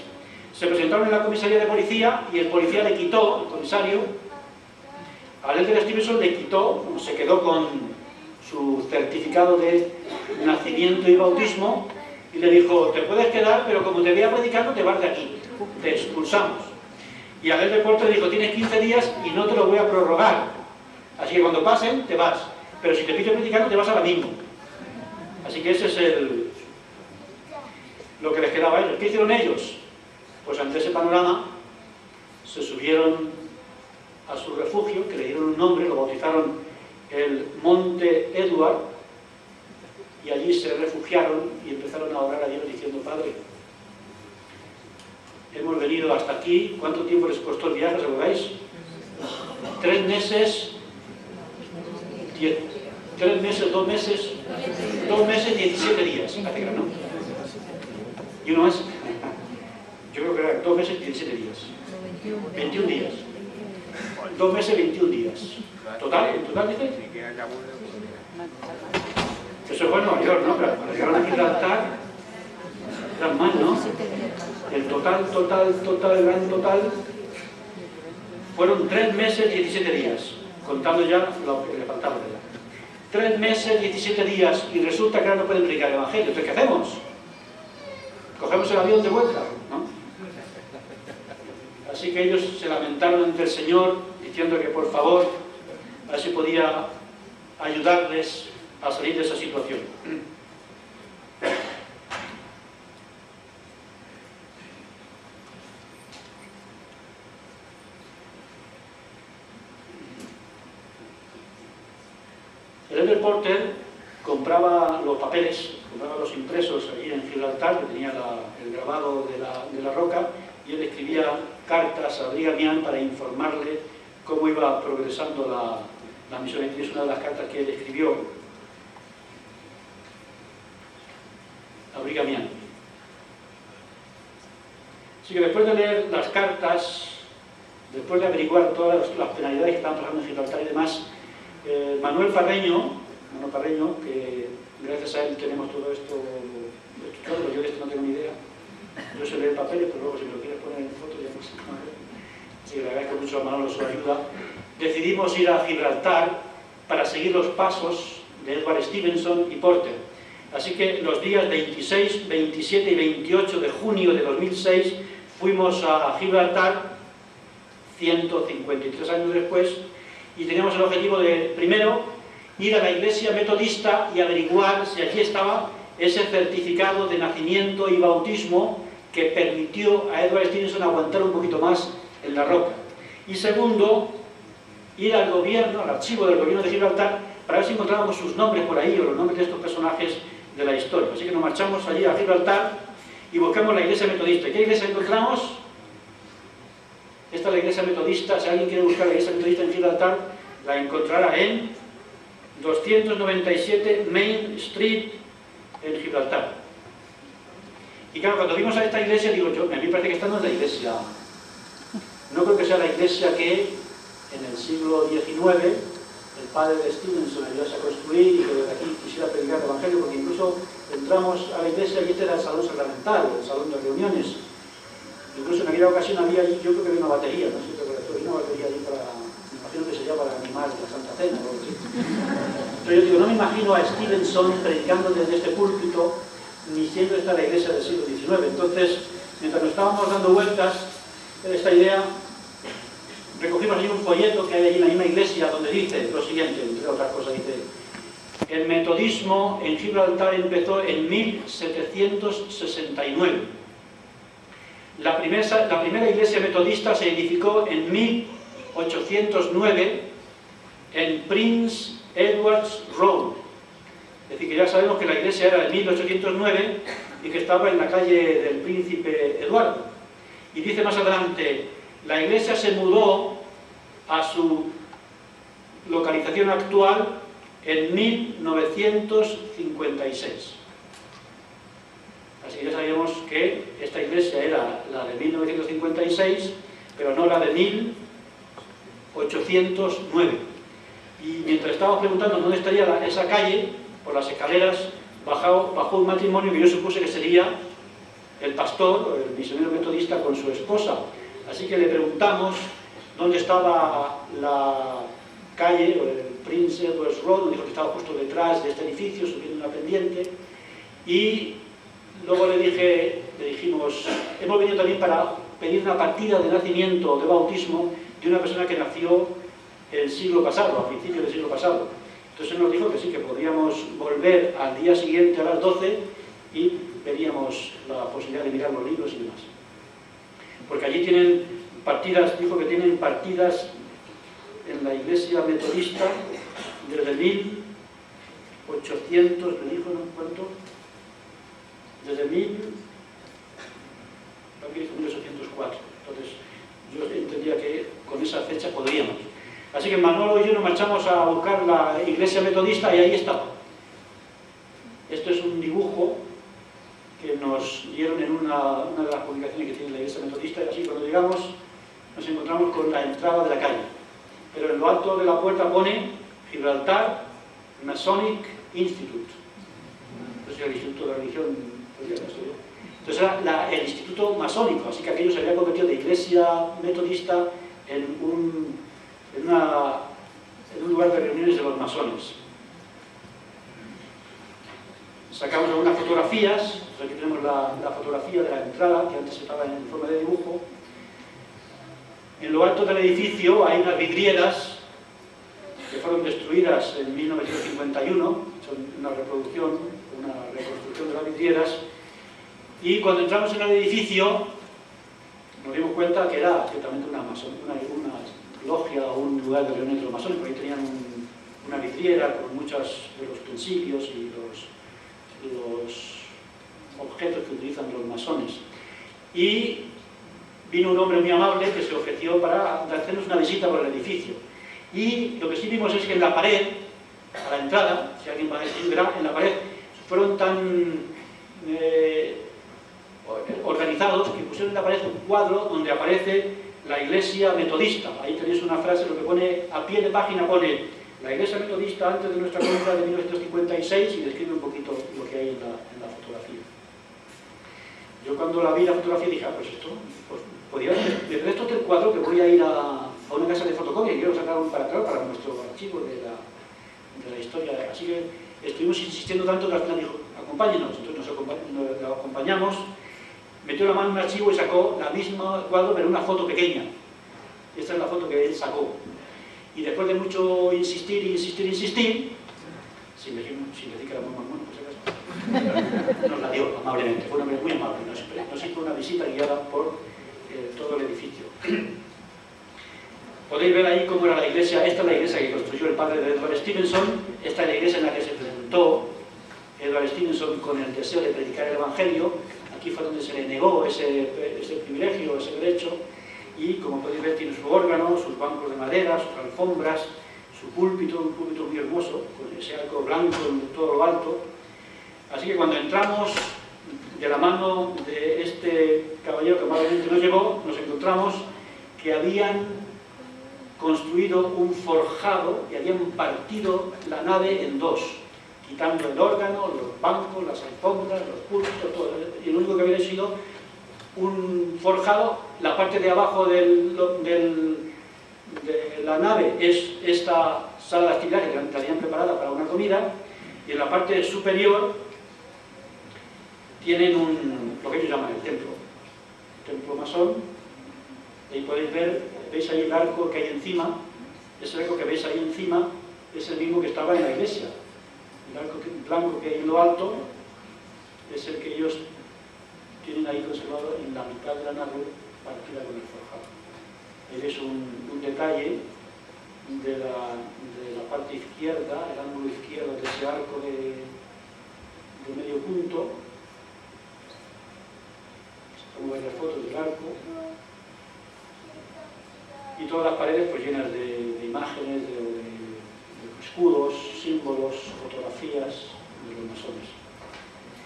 Se presentaron en la comisaría de policía y el policía le quitó, el comisario, al Elder Stevenson le quitó, se quedó con su certificado de nacimiento y bautismo y le dijo, te puedes quedar, pero como te vea predicando te vas de aquí, te expulsamos. Y al Elder Porter le dijo, tienes 15 días y no te lo voy a prorrogar, así que cuando pasen te vas, pero si te pillo predicando te vas ahora mismo. Así que ese es lo que les quedaba a ellos. ¿Qué hicieron ellos? Pues ante ese panorama se subieron a su refugio, que le dieron un nombre, lo bautizaron el Monte Edward, y allí se refugiaron y empezaron a orar a Dios diciendo, Padre, hemos venido hasta aquí. ¿Cuánto tiempo les costó el viaje, recordáis? 3 meses, 3 meses, 2 meses, 2 meses, 17 días, parece que era, ¿no? ¿Y uno más? Yo creo que era 2 meses, 17 días. 21 días. 2 meses, 21 días. ¿Total? ¿En total dice? Eso fue en Nueva York, ¿no? Pero cuando llegaron a Gibraltar, eran más, ¿no? El total, gran total, fueron 3 meses, 17 días, contando ya lo que le faltaba. 3 meses, 17 días, y resulta que ahora no pueden predicar el Evangelio. Entonces, ¿qué hacemos? Cogemos el avión de vuelta, ¿no? Así que ellos se lamentaron ante el Señor, diciendo que por favor, a ver si podía ayudarles a salir de esa situación. El Elder Porter compraba los papeles, compraba los impresos allí en Gibraltar, que tenía el grabado de la roca, y él escribía cartas a Brigham Young para informarle cómo iba progresando la misión. Y es una de las cartas que él escribió a Brigham Young. Así que después de leer las cartas, después de averiguar todas las penalidades que estaban pasando en Gibraltar y demás, Manuel Parreño, que gracias a él tenemos todo esto, yo de esto no tengo ni idea. Yo sé leer papeles, pero luego si me lo quieres poner en foto ya no sé. Así que le agradezco mucho a Manolo su ayuda. Decidimos ir a Gibraltar para seguir los pasos de Edward Stevenson y Porter. Así que los días 26, 27 y 28 de junio de 2006 fuimos a Gibraltar, 153 años después, y teníamos el objetivo de, primero, ir a la iglesia metodista y averiguar si allí estaba ese certificado de nacimiento y bautismo que permitió a Edward Stevenson aguantar un poquito más en la roca. Y segundo, ir al gobierno, al archivo del gobierno de Gibraltar, para ver si encontrábamos sus nombres por ahí o los nombres de estos personajes de la historia. Así que nos marchamos allí a Gibraltar y buscamos la iglesia metodista. ¿Qué iglesia encontramos? Esta es la iglesia metodista. Si alguien quiere buscar la iglesia metodista en Gibraltar, la encontrará en 297 Main Street en Gibraltar. Y claro, cuando vimos a esta iglesia, digo yo, a mí me parece que esta no es la iglesia. No creo que sea la iglesia que en el siglo XIX el padre de Stevenson ayudase a construir y que desde aquí quisiera predicar el Evangelio, porque incluso entramos a la iglesia y este era el salón sacramental, el salón de reuniones. Incluso en aquella ocasión había allí, yo creo que había una batería, no sé si había una batería allí para, me imagino que sería para animar la Santa Cena o algo así. Pero yo digo, no me imagino a Stevenson predicando desde este púlpito, ni siendo esta la iglesia del siglo XIX. Entonces, mientras nos estábamos dando vueltas de esta idea, recogimos ahí un folleto que hay allí en la misma iglesia donde dice lo siguiente, entre otras cosas, dice: el metodismo en Gibraltar empezó en 1769. La primera iglesia metodista se edificó en 1809 en Prince Edward's Road. Es decir, que ya sabemos que la iglesia era de 1809 y que estaba en la calle del Príncipe Eduardo. Y dice más adelante: La iglesia se mudó a su localización actual en 1956. Así que ya sabíamos que esta iglesia era la de 1956, pero no la de 1809. Y mientras estábamos preguntando dónde estaría esa calle, por las escaleras bajó un matrimonio que yo supuse que sería el pastor, el misionero metodista, con su esposa. Así que le preguntamos dónde estaba la calle, o el Prince Edward's Road, nos dijo que estaba justo detrás de este edificio, subiendo una pendiente, y luego le dijimos, hemos venido también para pedir una partida de nacimiento o de bautismo de una persona que nació el siglo pasado, a principios del siglo pasado. Entonces él nos dijo que sí, que podríamos volver al día siguiente a las 12 y veríamos la posibilidad de mirar los libros y demás. Porque allí tienen partidas, dijo que tienen partidas en la iglesia metodista desde 1800, me dijo, ¿no? ¿Cuánto? Desde 1804. Entonces, yo entendía que con esa fecha podríamos. Así que Manolo y yo nos marchamos a buscar la iglesia metodista y ahí estaba. Esto es un dibujo que nos dieron en una de las publicaciones que tiene la iglesia metodista, y así cuando llegamos nos encontramos con la entrada de la calle. Pero en lo alto de la puerta pone Gibraltar Masonic Institute. Entonces el Instituto de la Religión. Entonces era el instituto masónico, así que aquello se había convertido de iglesia metodista en un lugar de reuniones de los masones. Sacamos algunas fotografías, aquí tenemos la fotografía de la entrada, que antes estaba en forma de dibujo. En lo alto del edificio hay unas vidrieras que fueron destruidas en 1951, son una reconstrucción de las vidrieras, y cuando entramos en el edificio nos dimos cuenta que era ciertamente una logia o un lugar de reunión de los masones, porque ahí tenían una vidriera con muchos de los utensilios y los objetos que utilizan los masones. Y vino un hombre muy amable que se ofreció para hacernos una visita por el edificio. Y lo que sí vimos es que en la pared, a la entrada, si alguien va a decir, verá, en la pared fueron tan organizados que pusieron en la pared un cuadro donde aparece la iglesia metodista. Ahí tenéis una frase, lo que pone a pie de página pone la iglesia metodista antes de nuestra compra de 1956, y describe un poquito lo que hay en la fotografía. Yo cuando la vi la fotografía dije, pues esto, pues podría ser, desde esto del cuadro que voy a ir a una casa de fotocopia y quiero sacar un para nuestro archivo de la historia. Así que estuvimos insistiendo tanto que al final dijo, acompáñenos. Entonces nos acompañamos, metió la mano en un archivo y sacó la misma cuadro, pero una foto pequeña. Esta es la foto que él sacó. Y después de mucho insistir, sin decir que era muy bueno, por si acaso, nos la dio amablemente. Fue un hombre muy amable. Nos hizo una visita guiada por todo el edificio. Podéis ver ahí cómo era la iglesia. Esta es la iglesia que construyó el padre de Edward Stevenson. Esta es la iglesia en la que se presentó Edward Stevenson con el deseo de predicar el Evangelio. Aquí fue donde se le negó ese privilegio, ese derecho. Y como podéis ver, tiene su órgano, sus bancos de madera, sus alfombras, su púlpito, un púlpito muy hermoso, con ese arco blanco en todo lo alto. Así que cuando entramos de la mano de este caballero que amablemente nos llevó, nos encontramos que habían construido un forjado y habían partido la nave en dos, quitando el órgano, los bancos, las alfombras, los púlpitos, todo. Y lo único que había sido un forjado. La parte de abajo de la nave es esta sala de actividad que tenían preparada para una comida, y en la parte superior tienen lo que ellos llaman el templo masón. Ahí podéis ver, veis ahí el arco que hay encima. Ese arco que veis ahí encima es el mismo que estaba en la iglesia. El arco blanco que hay en lo alto es el que ellos tienen ahí conservado en la mitad de la nave, partida con el forjado. Ahí veis un detalle de la parte izquierda, el ángulo izquierdo de ese arco de medio punto. Como veis las fotos del arco. y todas las paredes pues llenas de imágenes, de escudos, símbolos, fotografías de los masones.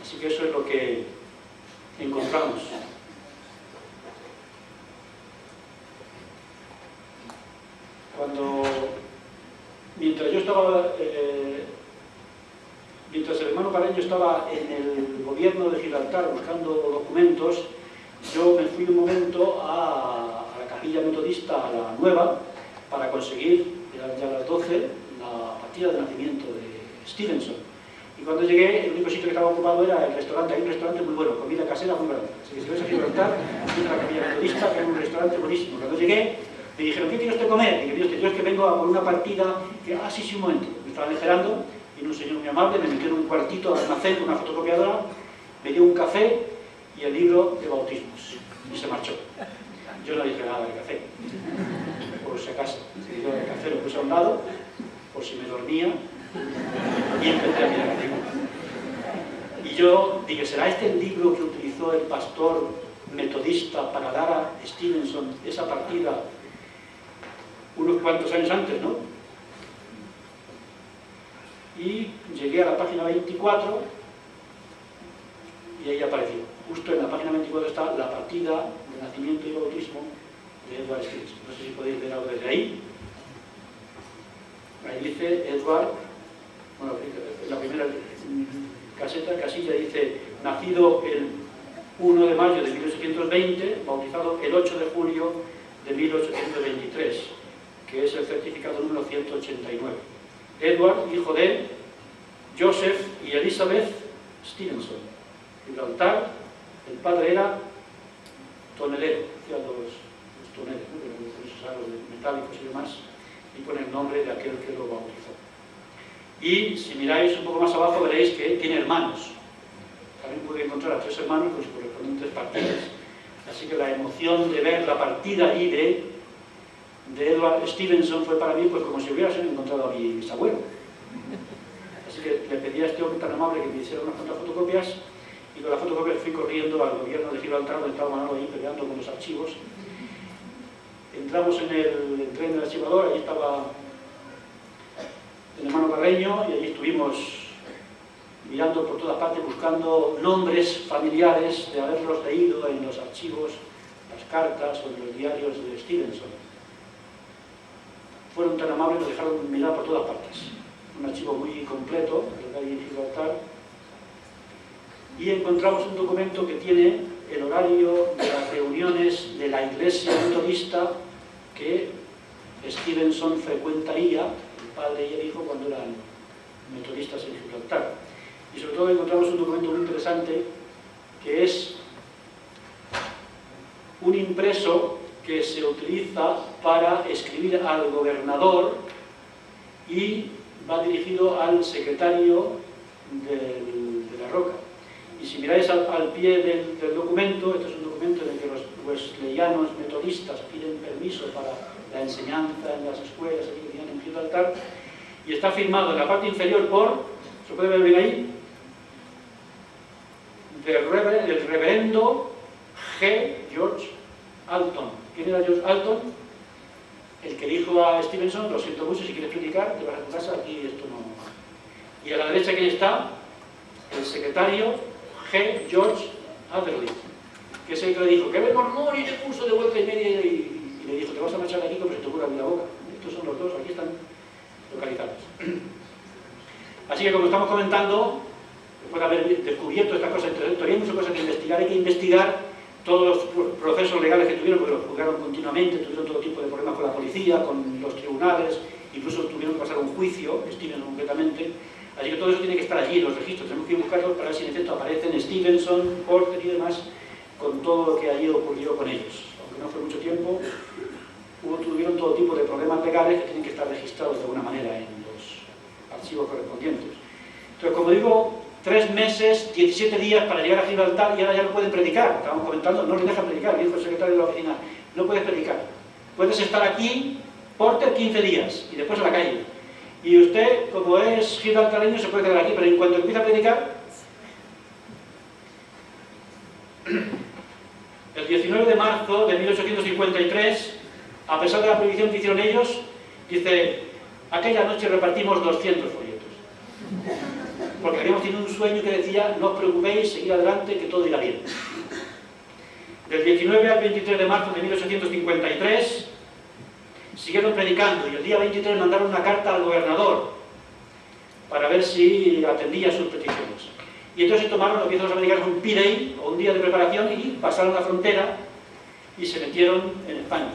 Así que eso es lo que encontramos. Mientras el hermano Carreño estaba en el gobierno de Gibraltar buscando documentos, yo me fui un momento a la capilla metodista, a la nueva, para conseguir, eran ya las 12, la partida de nacimiento de Stevenson. Y cuando llegué, el único sitio que estaba ocupado era el restaurante. Hay un restaurante muy bueno, comida casera muy barata. Así que si vais a Gibraltar, viene a la capilla metodista, que es un restaurante buenísimo. Cuando llegué, me dijeron, ¿qué quiere usted comer? Y dije, yo es que vengo a por una partida que, sí, un momento. Me estaban esperando, y un señor muy amable me metió en un cuartito al almacén con una fotocopiadora, me dio un café y el libro de bautismos. Y se marchó. Yo no dije nada del café, por si acaso. Yo el café lo puse a un lado, por si me dormía, y empecé a mirar arriba. Y yo dije, ¿será este el libro que utilizó el pastor metodista para dar a Stevenson esa partida unos cuantos años antes, ¿no? Y llegué a la página 24 y ahí apareció. Justo en la página 24 está la partida de nacimiento y bautismo de Edward Stevenson. No sé si podéis ver algo desde ahí. Ahí dice Edward, bueno, en la primera casilla dice, nacido el 1 de mayo de 1820, bautizado el 8 de julio de 1823, que es el certificado número 189. Edward, hijo de Joseph y Elizabeth Stevenson, Gibraltar. El padre era tonelero, hacía los toneles, ¿no? Con esos aros metálicos y demás, y pone el nombre de aquel que lo bautizó. Y si miráis un poco más abajo veréis que tiene hermanos. También puede encontrar a 3 hermanos con sus correspondientes partidas. Así que la emoción de ver la partida ahí de Edward Stevenson fue para mí pues como si hubiera encontrado a mi bisabuelo. Así que le pedí a este hombre tan amable que me hiciera unas cuantas fotocopias, y con las fotocopias fui corriendo al gobierno de Gibraltar, donde estaba Manolo ahí peleando con los archivos. Entré en el archivador, ahí estaba el hermano Carreño, y allí estuvimos mirando por todas partes, buscando nombres familiares de haberlos leído en los archivos, las cartas o en los diarios de Stevenson. Fueron tan amables, nos dejaron mirar por todas partes. Un archivo muy completo, el que hay en Gibraltar, y encontramos un documento que tiene el horario de las reuniones de la iglesia metodista que Stevenson frecuentaría, el padre y el hijo, cuando eran metodistas en Gibraltar. Y sobre todo encontramos un documento muy interesante, que es un impreso que se utiliza para escribir al gobernador y va dirigido al secretario de la Roca. Y si miráis al pie del documento, este es un documento en el que los wesleyanos metodistas piden permiso para la enseñanza en las escuelas que tenían en Gibraltar, y está firmado en la parte inferior por, ¿se puede ver bien ahí? El reverendo G. George Alton. ¿Quién era George Alton? El que dijo a Stevenson, lo siento mucho, si quieres predicar, te vas a tu casa, aquí esto no. Y a la derecha, ¿quién está? El secretario G. George Adderley, que es el que le dijo, que ve mormón, y le puso de vuelta y media y le dijo, te vas a marchar de aquí como se te ocurra abrir la boca. Estos son los dos, aquí están localizados. Así que como estamos comentando, después de haber descubierto estas cosas, todavía hay muchas cosas que investigar. Hay que investigar todos los procesos legales que tuvieron, porque los juzgaron continuamente, tuvieron todo tipo de problemas con la policía, con los tribunales, incluso tuvieron que pasar un juicio, Stevenson concretamente. Así que todo eso tiene que estar allí en los registros, tenemos que buscarlos para ver si en efecto aparecen Stevenson, Porter y demás, con todo lo que allí ocurrió con ellos. Aunque no fue mucho tiempo, tuvieron todo tipo de problemas legales que tienen que estar registrados de alguna manera en los archivos correspondientes. Entonces, como digo, 3 meses, 17 días para llegar a Gibraltar, y ahora ya no pueden predicar. Estábamos comentando, no les dejan predicar, dijo el secretario de la oficina, no puedes predicar. Puedes estar aquí, Porter, 15 días, y después a la calle. Y usted, como es gibraltareño, se puede quedar aquí, pero en cuanto empieza a predicar, el 19 de marzo de 1853, A pesar de la prohibición que hicieron ellos, dice, aquella noche repartimos 200 folletos. Porque habíamos tenido un sueño que decía, no os preocupéis, seguid adelante, que todo irá bien. Del 19 al 23 de marzo de 1853 siguieron predicando y el día 23 mandaron una carta al gobernador para ver si atendía sus peticiones. Y entonces tomaron lo que hizo los americanos un P-Day, o un día de preparación, y pasaron la frontera y se metieron en España.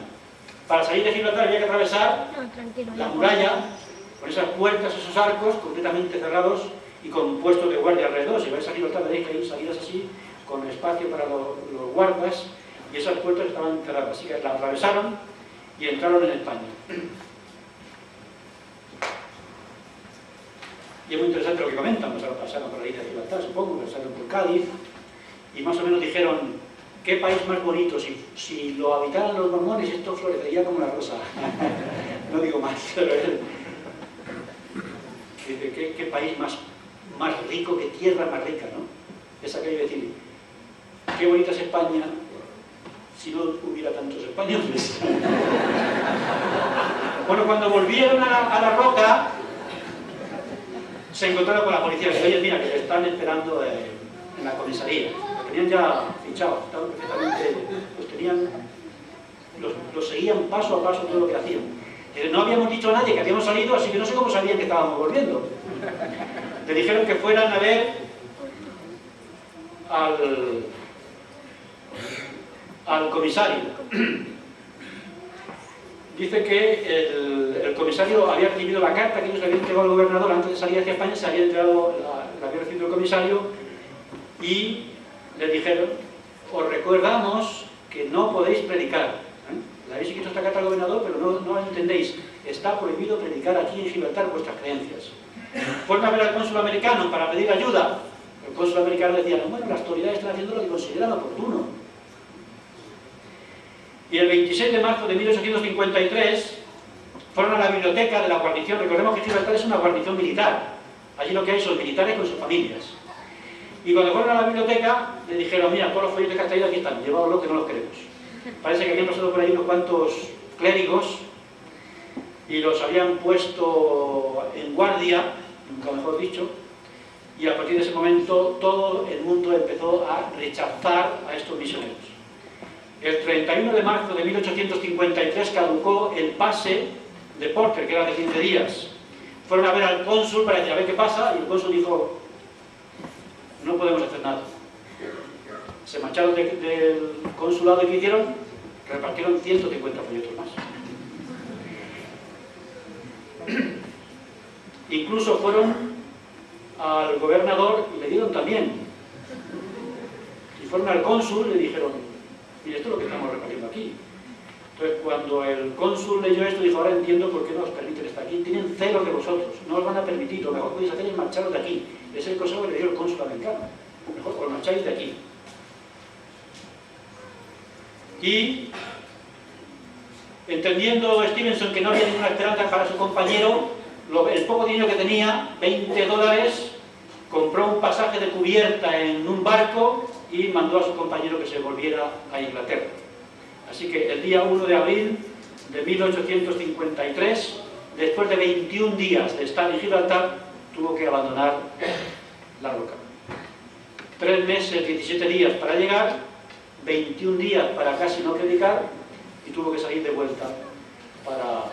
Para salir de Gibraltar había que atravesar la muralla, con esas puertas, esos arcos completamente cerrados y con puestos de guardia alrededor. Si vais a Gibraltar veréis que hay salidas así, con espacio para los guardas, y esas puertas estaban cerradas. Así que la atravesaron y entraron en España. Y es muy interesante lo que comentan, pasaron por la isla de Gibraltar, supongo, pasaron por Cádiz, y más o menos dijeron, ¿qué país más bonito? Si lo habitaran los mormones, esto florecería como la rosa. No digo más, pero ¿qué país más rico, qué tierra más rica, ¿no? Esa que hay que decir, qué bonita es España si no hubiera tantos españoles. Bueno, cuando volvieron a la roca, se encontraron con la policía y dijeron, oye, mira, que te están esperando en la comisaría. Los tenían ya fichados, estaban perfectamente, los seguían paso a paso todo lo que hacían. No habíamos dicho a nadie que habíamos salido, así que no sé cómo sabían que estábamos volviendo. Le dijeron que fueran a ver al comisario. Dice que el comisario había recibido la carta que ellos le habían entregado al gobernador antes de salir hacia España, se había entregado, la había recibido el comisario y le dijeron, os recordamos que no podéis predicar. Le habéis escrito esta carta al gobernador, pero no lo entendéis. Está prohibido predicar aquí en Gibraltar vuestras creencias. Fueron a ver al cónsul americano para pedir ayuda. El cónsul americano decía, bueno, las autoridades están haciendo lo que consideran oportuno. Y el 26 de marzo de 1853 fueron a la biblioteca de la guarnición. Recordemos que Gibraltar es una guarnición militar. Allí lo que hay son militares con sus familias. Y cuando fueron a la biblioteca, le dijeron, mira, todos los folletos que has traído aquí están, lleváoslos que no los queremos. Parece que habían pasado por ahí unos cuantos clérigos y los habían puesto en guardia, nunca mejor dicho, y a partir de ese momento todo el mundo empezó a rechazar a estos misioneros. El 31 de marzo de 1853 caducó el pase de Porter, que era de 15 días. Fueron a ver al cónsul para decir, a ver qué pasa, y el cónsul dijo, no podemos hacer nada. Se marcharon del consulado y ¿qué hicieron? Repartieron 150 folletos más. Incluso fueron al gobernador y le dieron también. Y fueron al cónsul y le dijeron, mire, esto es lo que estamos repartiendo aquí. Entonces, cuando el cónsul leyó esto, dijo, ahora entiendo por qué no os permiten estar aquí. Tienen celos de vosotros, no os van a permitir. Lo mejor que podéis hacer es marcharos de aquí. Es el consejo que le dio el cónsul americano. Mejor os marcháis de aquí. Y, entendiendo Stevenson que no había ninguna esperanza para su compañero, el poco dinero que tenía, $20, compró un pasaje de cubierta en un barco y mandó a su compañero que se volviera a Inglaterra. Así que el día 1 de abril de 1853, después de 21 días de estar en Gibraltar, tuvo que abandonar la roca. 3 meses, 17 días para llegar, 21 días para casi no predicar, y tuvo que salir de vuelta para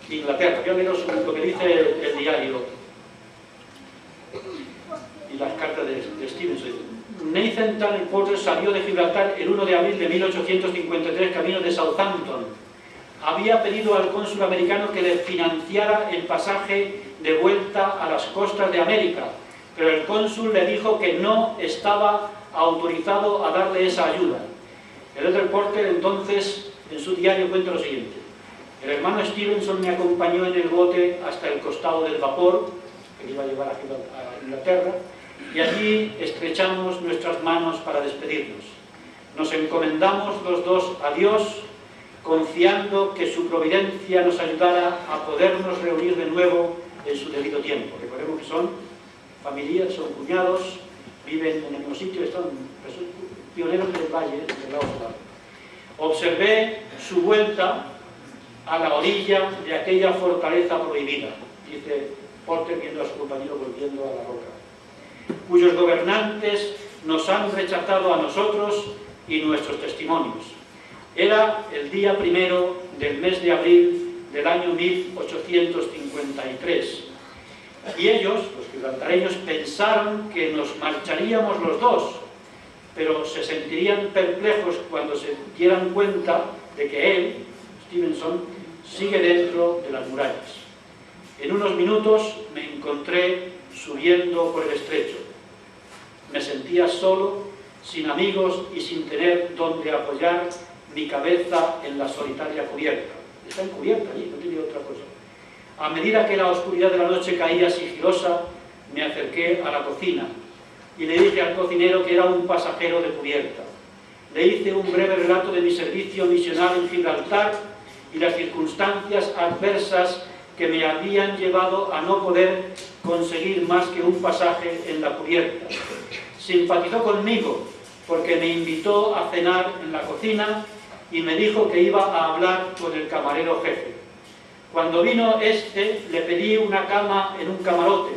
Inglaterra. Voy a leeros lo que dice el diario y las cartas de Stevenson. Nathan Tanner Porter salió de Gibraltar el 1 de abril de 1853 camino de Southampton. Había pedido al cónsul americano que le financiara el pasaje de vuelta a las costas de América, pero el cónsul le dijo que no estaba autorizado a darle esa ayuda. El Elder Porter entonces en su diario cuenta lo siguiente: el hermano Stevenson me acompañó en el bote hasta el costado del vapor que iba a llevar a Inglaterra, y allí estrechamos nuestras manos para despedirnos. Nos encomendamos los dos a Dios, confiando que su providencia nos ayudara a podernos reunir de nuevo en su debido tiempo. Recordemos que son familias, son cuñados, viven en el mismo sitio, están pioneros del valle del lado solar. Observé su vuelta a la orilla de aquella fortaleza prohibida, dice Porter viendo a su compañero volviendo a la roca, cuyos gobernantes nos han rechazado a nosotros y nuestros testimonios. Era el día primero del mes de abril del año 1853, y ellos, los gibraltareños, pensaron que nos marcharíamos los dos, pero se sentirían perplejos cuando se dieran cuenta de que él, Stevenson, sigue dentro de las murallas. En unos minutos me encontré subiendo por el estrecho. Me sentía solo, sin amigos y sin tener donde apoyar mi cabeza en la solitaria cubierta. Está encubierta allí, no tiene otra cosa. A medida que la oscuridad de la noche caía sigilosa, me acerqué a la cocina y le dije al cocinero que era un pasajero de cubierta. Le hice un breve relato de mi servicio misional en Gibraltar y las circunstancias adversas que me habían llevado a no poder conseguir más que un pasaje en la cubierta. Simpatizó conmigo porque me invitó a cenar en la cocina y me dijo que iba a hablar con el camarero jefe. Cuando vino este, le pedí una cama en un camarote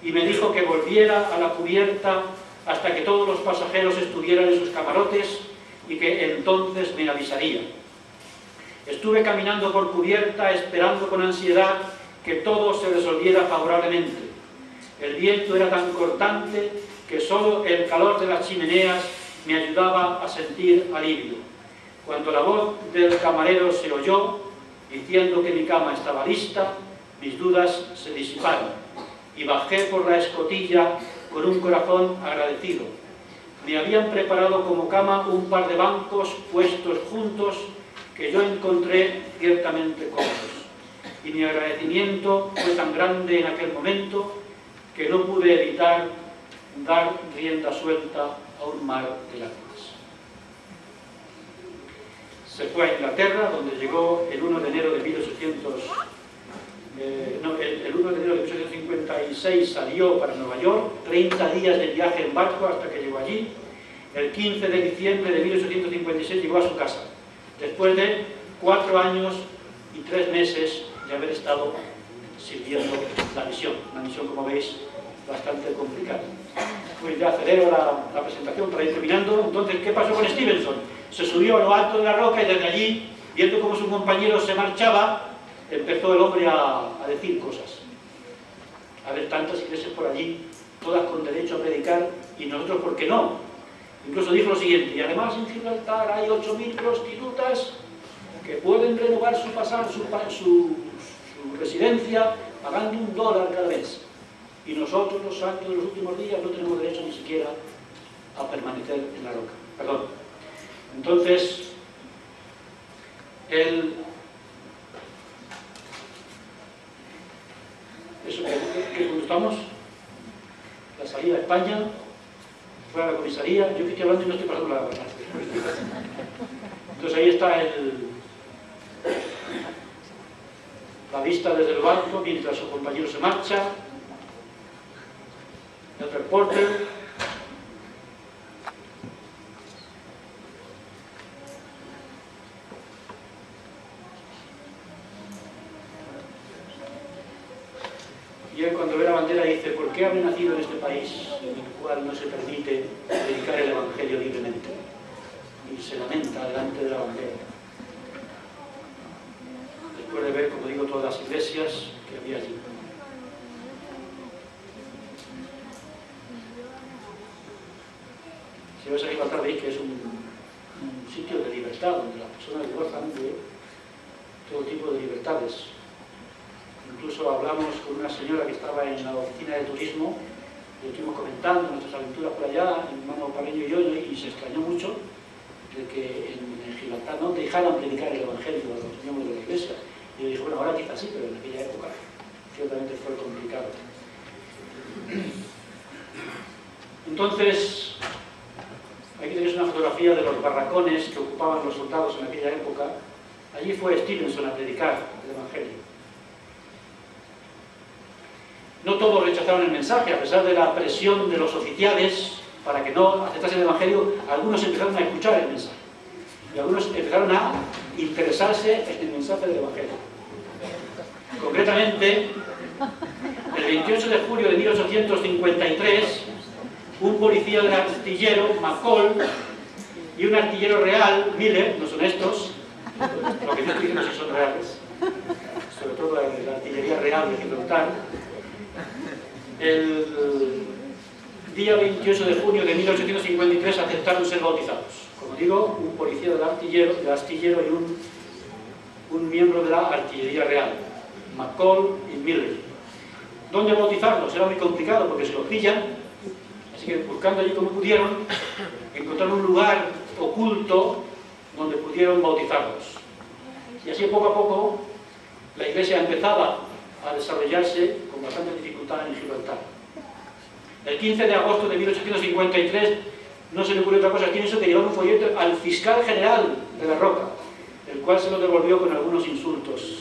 y me dijo que volviera a la cubierta hasta que todos los pasajeros estuvieran en sus camarotes y que entonces me avisaría. Estuve caminando por cubierta esperando con ansiedad que todo se resolviera favorablemente. El viento era tan cortante que solo el calor de las chimeneas me ayudaba a sentir alivio. Cuando la voz del camarero se oyó, diciendo que mi cama estaba lista, mis dudas se disiparon y bajé por la escotilla con un corazón agradecido. Me habían preparado como cama un par de bancos puestos juntos que yo encontré ciertamente cómodos. Y mi agradecimiento fue tan grande en aquel momento que no pude evitar dar rienda suelta a un mar de lágrimas. Se fue a Inglaterra, donde llegó el 1 de enero de 1856 salió para Nueva York, 30 días de viaje en barco hasta que llegó allí. El 15 de diciembre de 1856 llegó a su casa, después de 4 años y 3 meses de haber estado sirviendo la misión. Una misión, como veis, bastante complicada. Pues ya acelero la presentación para ir terminando. Entonces, ¿qué pasó con Stevenson? Se subió a lo alto de la roca y desde allí, viendo cómo su compañero se marchaba, empezó el hombre a decir cosas. A ver, tantas iglesias por allí, todas con derecho a predicar, y nosotros, ¿por qué no? Incluso dijo lo siguiente: y además en Gibraltar hay 8.000 prostitutas que pueden renovar su residencia pagando $1 cada mes. Y nosotros, los santos de los últimos días, no tenemos derecho ni siquiera a permanecer en la roca. Perdón. Entonces, eso que cuando estamos, la salida a España, fue a la comisaría, yo que estoy hablando y no estoy pasando la verdad. Entonces ahí está la vista desde el barco, mientras su compañero se marcha, el reporter. Y él, cuando ve la bandera, dice: ¿por qué habré nacido en este país en el cual no se permite predicar el Evangelio libremente? Y se lamenta delante de la bandera, después de ver, como digo, todas las iglesias que había allí. Si vais a Gibraltar, veis que es un sitio de libertad, donde las personas gozan de todo tipo de libertades. Incluso hablamos con una señora que estaba en la oficina de turismo y estuvimos comentando nuestras aventuras por allá, mi hermano Pableño y yo, y se extrañó mucho de que en Gibraltar no dejaran predicar el Evangelio a los miembros de la iglesia. Y yo dije: bueno, ahora quizás sí, pero en aquella época ciertamente fue complicado. Entonces, aquí tenéis una fotografía de los barracones que ocupaban los soldados en aquella época. Allí fue Stevenson a predicar el Evangelio. No todos rechazaron el mensaje, a pesar de la presión de los oficiales para que no aceptasen el Evangelio. Algunos empezaron a escuchar el mensaje. y algunos empezaron a interesarse en el mensaje del Evangelio. Concretamente, el 28 de julio de 1853, un policía del artillero, McCall, y un artillero real, Miller, no son estos, lo que yo estoy diciendo sí son reales, sobre todo la artillería real de Gibraltar, el día 28 de junio de 1853 aceptaron ser bautizados. Como digo, un policía del astillero y un miembro de la artillería real, McCall y Miller. ¿Dónde bautizarlos? Era muy complicado porque se los pillan, así que buscando allí como pudieron, encontraron un lugar oculto donde pudieron bautizarlos. Y así poco a poco la iglesia empezaba a desarrollarse con bastante dificultad en Gibraltar. El 15 de agosto de 1853 no se le ocurrió otra cosa que eso que llevar un folleto al fiscal general de la Roca, el cual se lo devolvió con algunos insultos.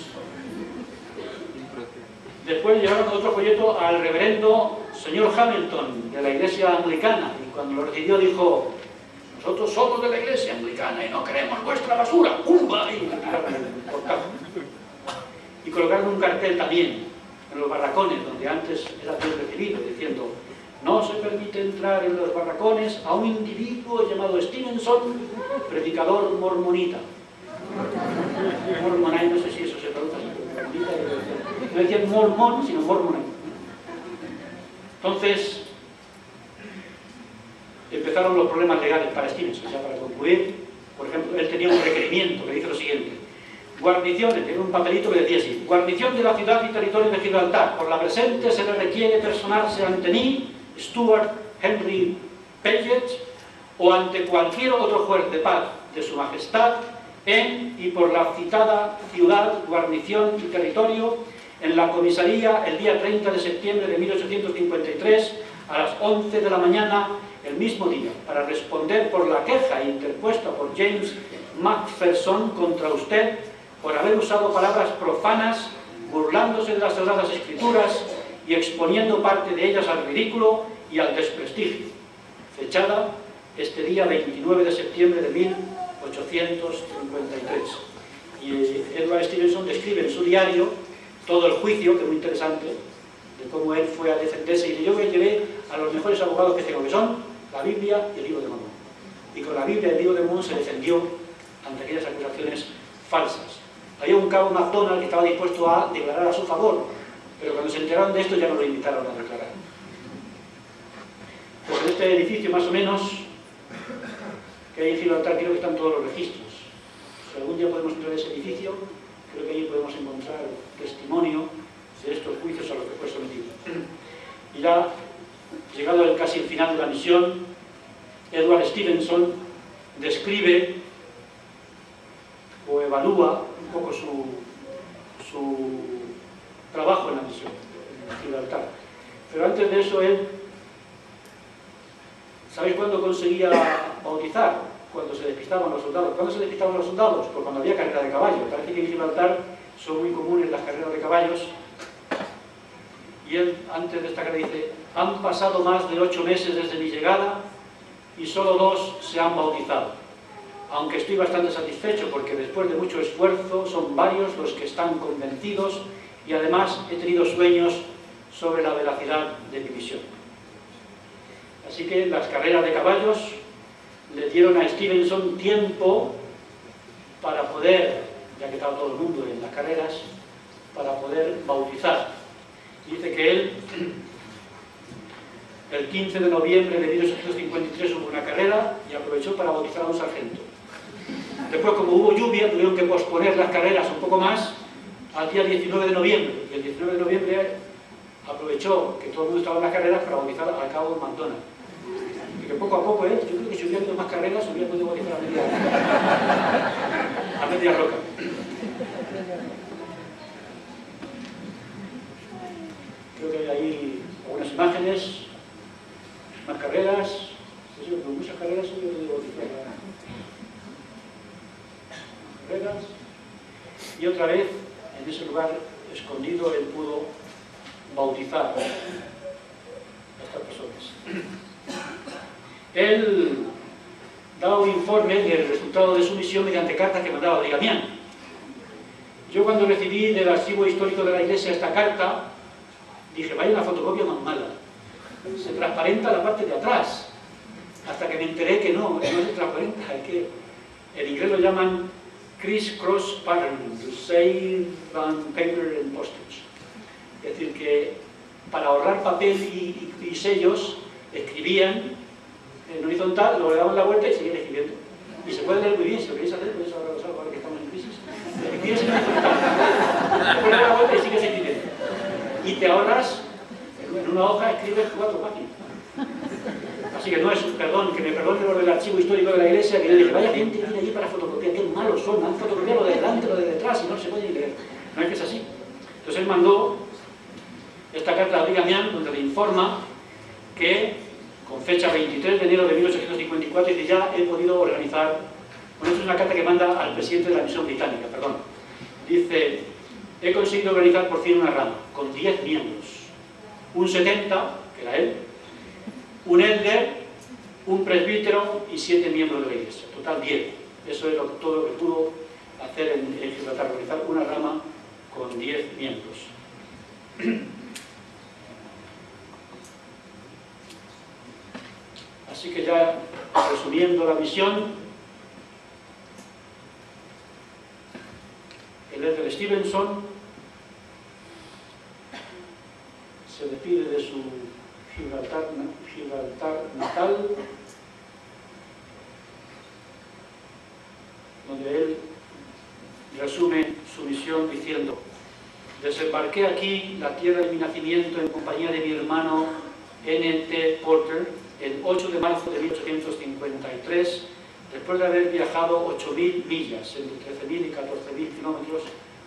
Después llevaron otro folleto al reverendo señor Hamilton de la iglesia anglicana, y cuando lo recibió dijo: nosotros somos de la iglesia anglicana y no queremos vuestra basura, ¡pumba! Y le tiraron el portazo. Y colocaron un cartel también en los barracones, donde antes era bien recibido, diciendo: no se permite entrar en los barracones a un individuo llamado Stevenson, predicador mormonita. Mormonite, no sé si eso se traduce así, pero mormonita, no decían mormón, sino mormonite. Entonces, empezaron los problemas legales para Stevenson. O sea, para concluir, por ejemplo, él tenía un requerimiento que dice lo siguiente: guarniciones, tiene un papelito que decía así: guarnición de la ciudad y territorio de Gibraltar, por la presente se le requiere personarse ante mí, Stuart Henry Paget, o ante cualquier otro juez de paz de su majestad, en y por la citada ciudad, guarnición y territorio, en la comisaría el día 30 de septiembre de 1853 a las 11 de la mañana, el mismo día, para responder por la queja interpuesta por James Macpherson contra usted por haber usado palabras profanas, burlándose de las Sagradas Escrituras y exponiendo parte de ellas al ridículo y al desprestigio. Fechada este día 29 de septiembre de 1853. Y Edward Stevenson describe en su diario todo el juicio, que es muy interesante, de cómo él fue a defenderse, y yo me llevé a los mejores abogados que tengo, que son la Biblia y el libro de Mormón. Y con la Biblia y el libro de Mormón se defendió ante aquellas acusaciones falsas. Había un cabo MacDonald que estaba dispuesto a declarar a su favor, pero cuando se enteraron de esto ya no lo invitaron a declarar. Pues en este edificio, más o menos, que hay en Gibraltar, creo que están todos los registros. Si algún día podemos entrar a ese edificio, creo que allí podemos encontrar testimonio de estos juicios a los que fue sometido. Y ya, llegado casi el final de la misión, Edward Stevenson describe o evalúa un poco su trabajo en la misión, en Gibraltar. Pero antes de eso, él, ¿sabéis cuándo conseguía bautizar? Cuando se despistaban los soldados. ¿Cuándo se despistaban los soldados? Pues cuando había carrera de caballo. Parece que en Gibraltar son muy comunes las carreras de caballos. Y él, antes de esta carrera, dice: han pasado más de 8 meses desde mi llegada y solo 2 se han bautizado. Aunque estoy bastante satisfecho porque después de mucho esfuerzo son varios los que están convencidos y además he tenido sueños sobre la veracidad de mi misión. Así que las carreras de caballos le dieron a Stevenson tiempo para poder, ya que estaba todo el mundo en las carreras, para poder bautizar. Y dice que él, el 15 de noviembre de 1853 hubo una carrera y aprovechó para bautizar a un sargento. Después, como hubo lluvia, tuvieron que posponer las carreras un poco más al día 19 de noviembre. Y el 19 de noviembre aprovechó que todo el mundo estaba en las carreras para bautizar al cabo de MacDonald. Y que poco a poco, yo creo que si hubiera habido más carreras, hubiera podido bautizar a media roca. Creo que hay ahí algunas imágenes, más carreras. Sí, con muchas carreras yo he podido bautizar. Carreras. Y otra vez, en ese lugar escondido, él pudo bautizar a estas personas. Él daba un informe del resultado de su misión mediante cartas que mandaba Brigamián. Yo cuando recibí del archivo histórico de la Iglesia esta carta, dije, vaya una fotocopia más mala. Se transparenta la parte de atrás, hasta que me enteré que no se transparenta, es que en inglés lo llaman criss-cross pattern, to save on paper and postage. Es decir, que para ahorrar papel y sellos, escribían en horizontal, lo daban la vuelta y seguían escribiendo. Y se puede leer muy bien, si lo queréis hacer, podéis ahorraros algo ahora que estamos en crisis. Escribes en horizontal, te pones la vuelta y sigues escribiendo. Y te ahorras, en una hoja escribes 4 páginas. Así que no es, perdón, que me perdone lo del archivo histórico de la Iglesia, que yo dije, vaya gente que viene allí para fotocopiar, qué malos son, han fotocopiado lo de delante, lo de detrás, y no se puede leer. No es que es así. Entonces él mandó esta carta a Brigamián, donde le informa que, con fecha 23 de enero de 1854, dice, ya he podido organizar, bueno, esto es una carta que manda al presidente de la misión británica, perdón. Dice, he conseguido organizar por fin una rama, con 10 miembros. Un 70, que era él, un elder, un presbítero y 7 miembros de la Iglesia. Total 10. Eso es todo lo que pudo hacer en Gibraltar, organizar una rama con 10 miembros. Así que ya resumiendo la misión, el elder Stevenson se despide de su Gibraltar natal, donde él resume su misión diciendo: desembarqué aquí, la tierra de mi nacimiento, en compañía de mi hermano N.T. Porter, el 8 de marzo de 1853, después de haber viajado 8.000 millas, entre 13.000 y 14.000 kilómetros,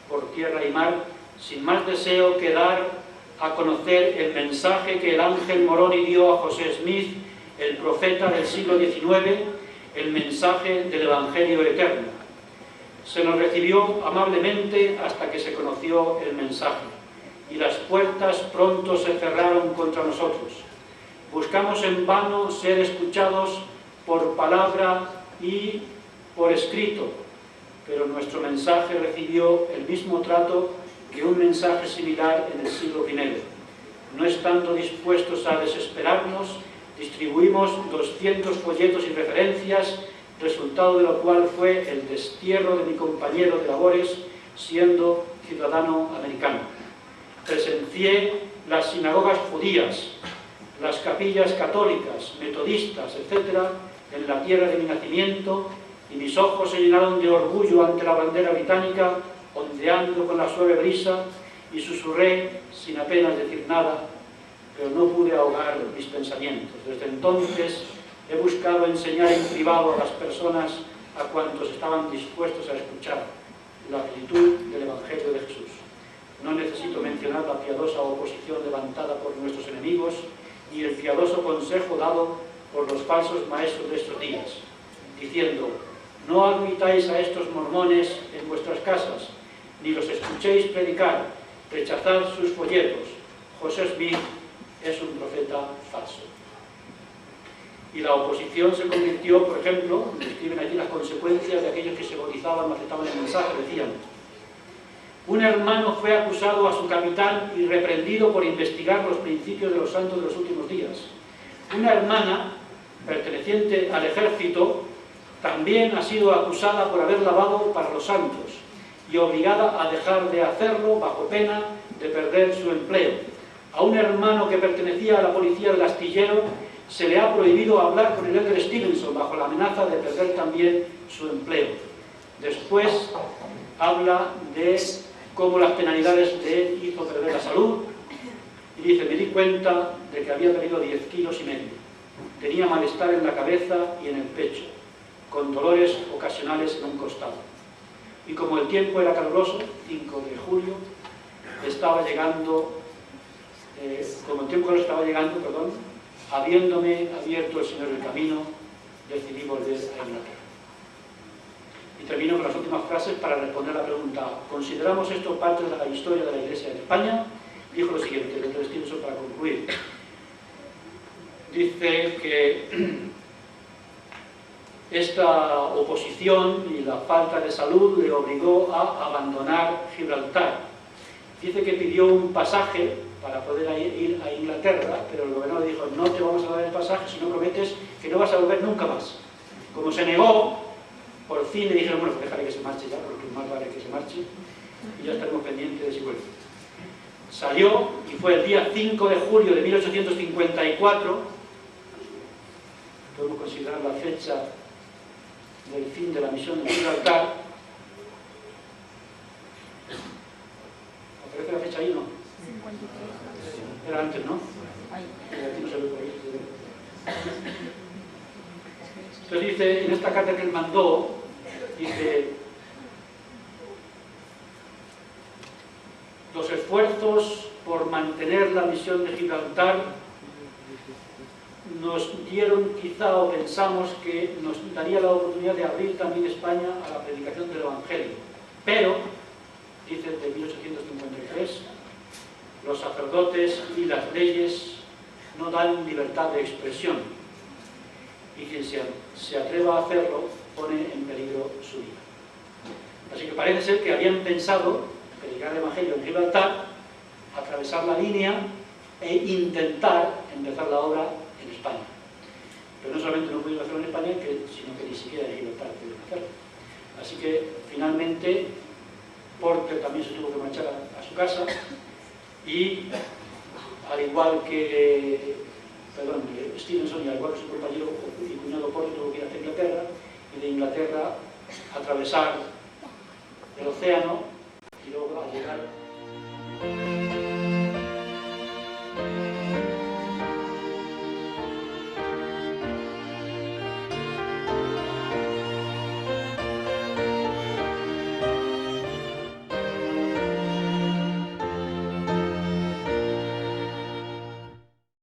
por tierra y mar, sin más deseo que dar a conocer el mensaje que el ángel Moroni dio a José Smith, el profeta del siglo XIX, el mensaje del Evangelio eterno. Se nos recibió amablemente hasta que se conoció el mensaje, y las puertas pronto se cerraron contra nosotros. Buscamos en vano ser escuchados por palabra y por escrito, pero nuestro mensaje recibió el mismo trato que un mensaje similar en el siglo I. No estando dispuestos a desesperarnos, distribuimos 200 folletos y referencias, resultado de lo cual fue el destierro de mi compañero de labores, siendo ciudadano americano. Presencié las sinagogas judías, las capillas católicas, metodistas, etc., en la tierra de mi nacimiento, y mis ojos se llenaron de orgullo ante la bandera británica, ondeando con la suave brisa, y susurré sin apenas decir nada, pero no pude ahogar mis pensamientos. Desde entonces he buscado enseñar en privado a las personas a cuantos estaban dispuestos a escuchar la plenitud del Evangelio de Jesús. No necesito mencionar la piadosa oposición levantada por nuestros enemigos, ni el piadoso consejo dado por los falsos maestros de estos días, diciendo: no admitáis a estos mormones en vuestras casas, ni los escuchéis predicar, rechazad sus folletos. José Smith es un profeta falso. Y la oposición se convirtió, por ejemplo, describen aquí las consecuencias de aquellos que se bautizaban o aceptaban el mensaje, decían: un hermano fue acusado a su capitán y reprendido por investigar los principios de los santos de los últimos días. Una hermana, perteneciente al ejército, también ha sido acusada por haber lavado para los santos y obligada a dejar de hacerlo bajo pena de perder su empleo. A un hermano que pertenecía a la policía del astillero se le ha prohibido hablar con el elder Stevenson bajo la amenaza de perder también su empleo. Después habla de cómo las penalidades le hizo perder la salud y dice: me di cuenta de que había perdido 10,5 kilos. Tenía malestar en la cabeza y en el pecho, con dolores ocasionales en un costado. Y como el tiempo era caluroso, 5 de julio, habiéndome abierto el Señor el camino, decidí volver a Inglaterra. Y termino con las últimas frases para responder a la pregunta: ¿consideramos esto parte de la historia de la Iglesia en España? Dijo lo siguiente, el elder Stevenson, para concluir. Dice que esta oposición y la falta de salud le obligó a abandonar Gibraltar. Dice que pidió un pasaje para poder ir a Inglaterra, pero el gobernador dijo: no te vamos a dar el pasaje si no prometes que no vas a volver nunca más. Como se negó, por fin le dijeron: bueno, pues déjale que se marche ya, porque más vale que se marche, y ya estaremos pendientes de si vuelve. Salió, y fue el día 5 de julio de 1854, podemos considerar la fecha del fin de la misión de Gibraltar. ¿Aparece la fecha ahí, no? 53. Era antes, ¿no? Aquí no se ve por ahí. Entonces dice, en esta carta que él mandó, dice: los esfuerzos por mantener la misión de Gibraltar nos dieron, quizá, o pensamos que nos daría la oportunidad de abrir también España a la predicación del Evangelio. Pero, dice de 1853, los sacerdotes y las leyes no dan libertad de expresión, y quien se atreva a hacerlo pone en peligro su vida. Así que parece ser que habían pensado predicar el Evangelio en Gibraltar, atravesar la línea e intentar empezar la obra en España. Pero no solamente no pudieron hacerlo en España, sino que ni siquiera en Gibraltar pudieron hacerlo. Así que finalmente Porter también se tuvo que marchar a su casa, y al igual que Stevenson, y al igual que su compañero y cuñado Porter, tuvo que ir a Inglaterra, y de Inglaterra atravesar el océano y luego a llegar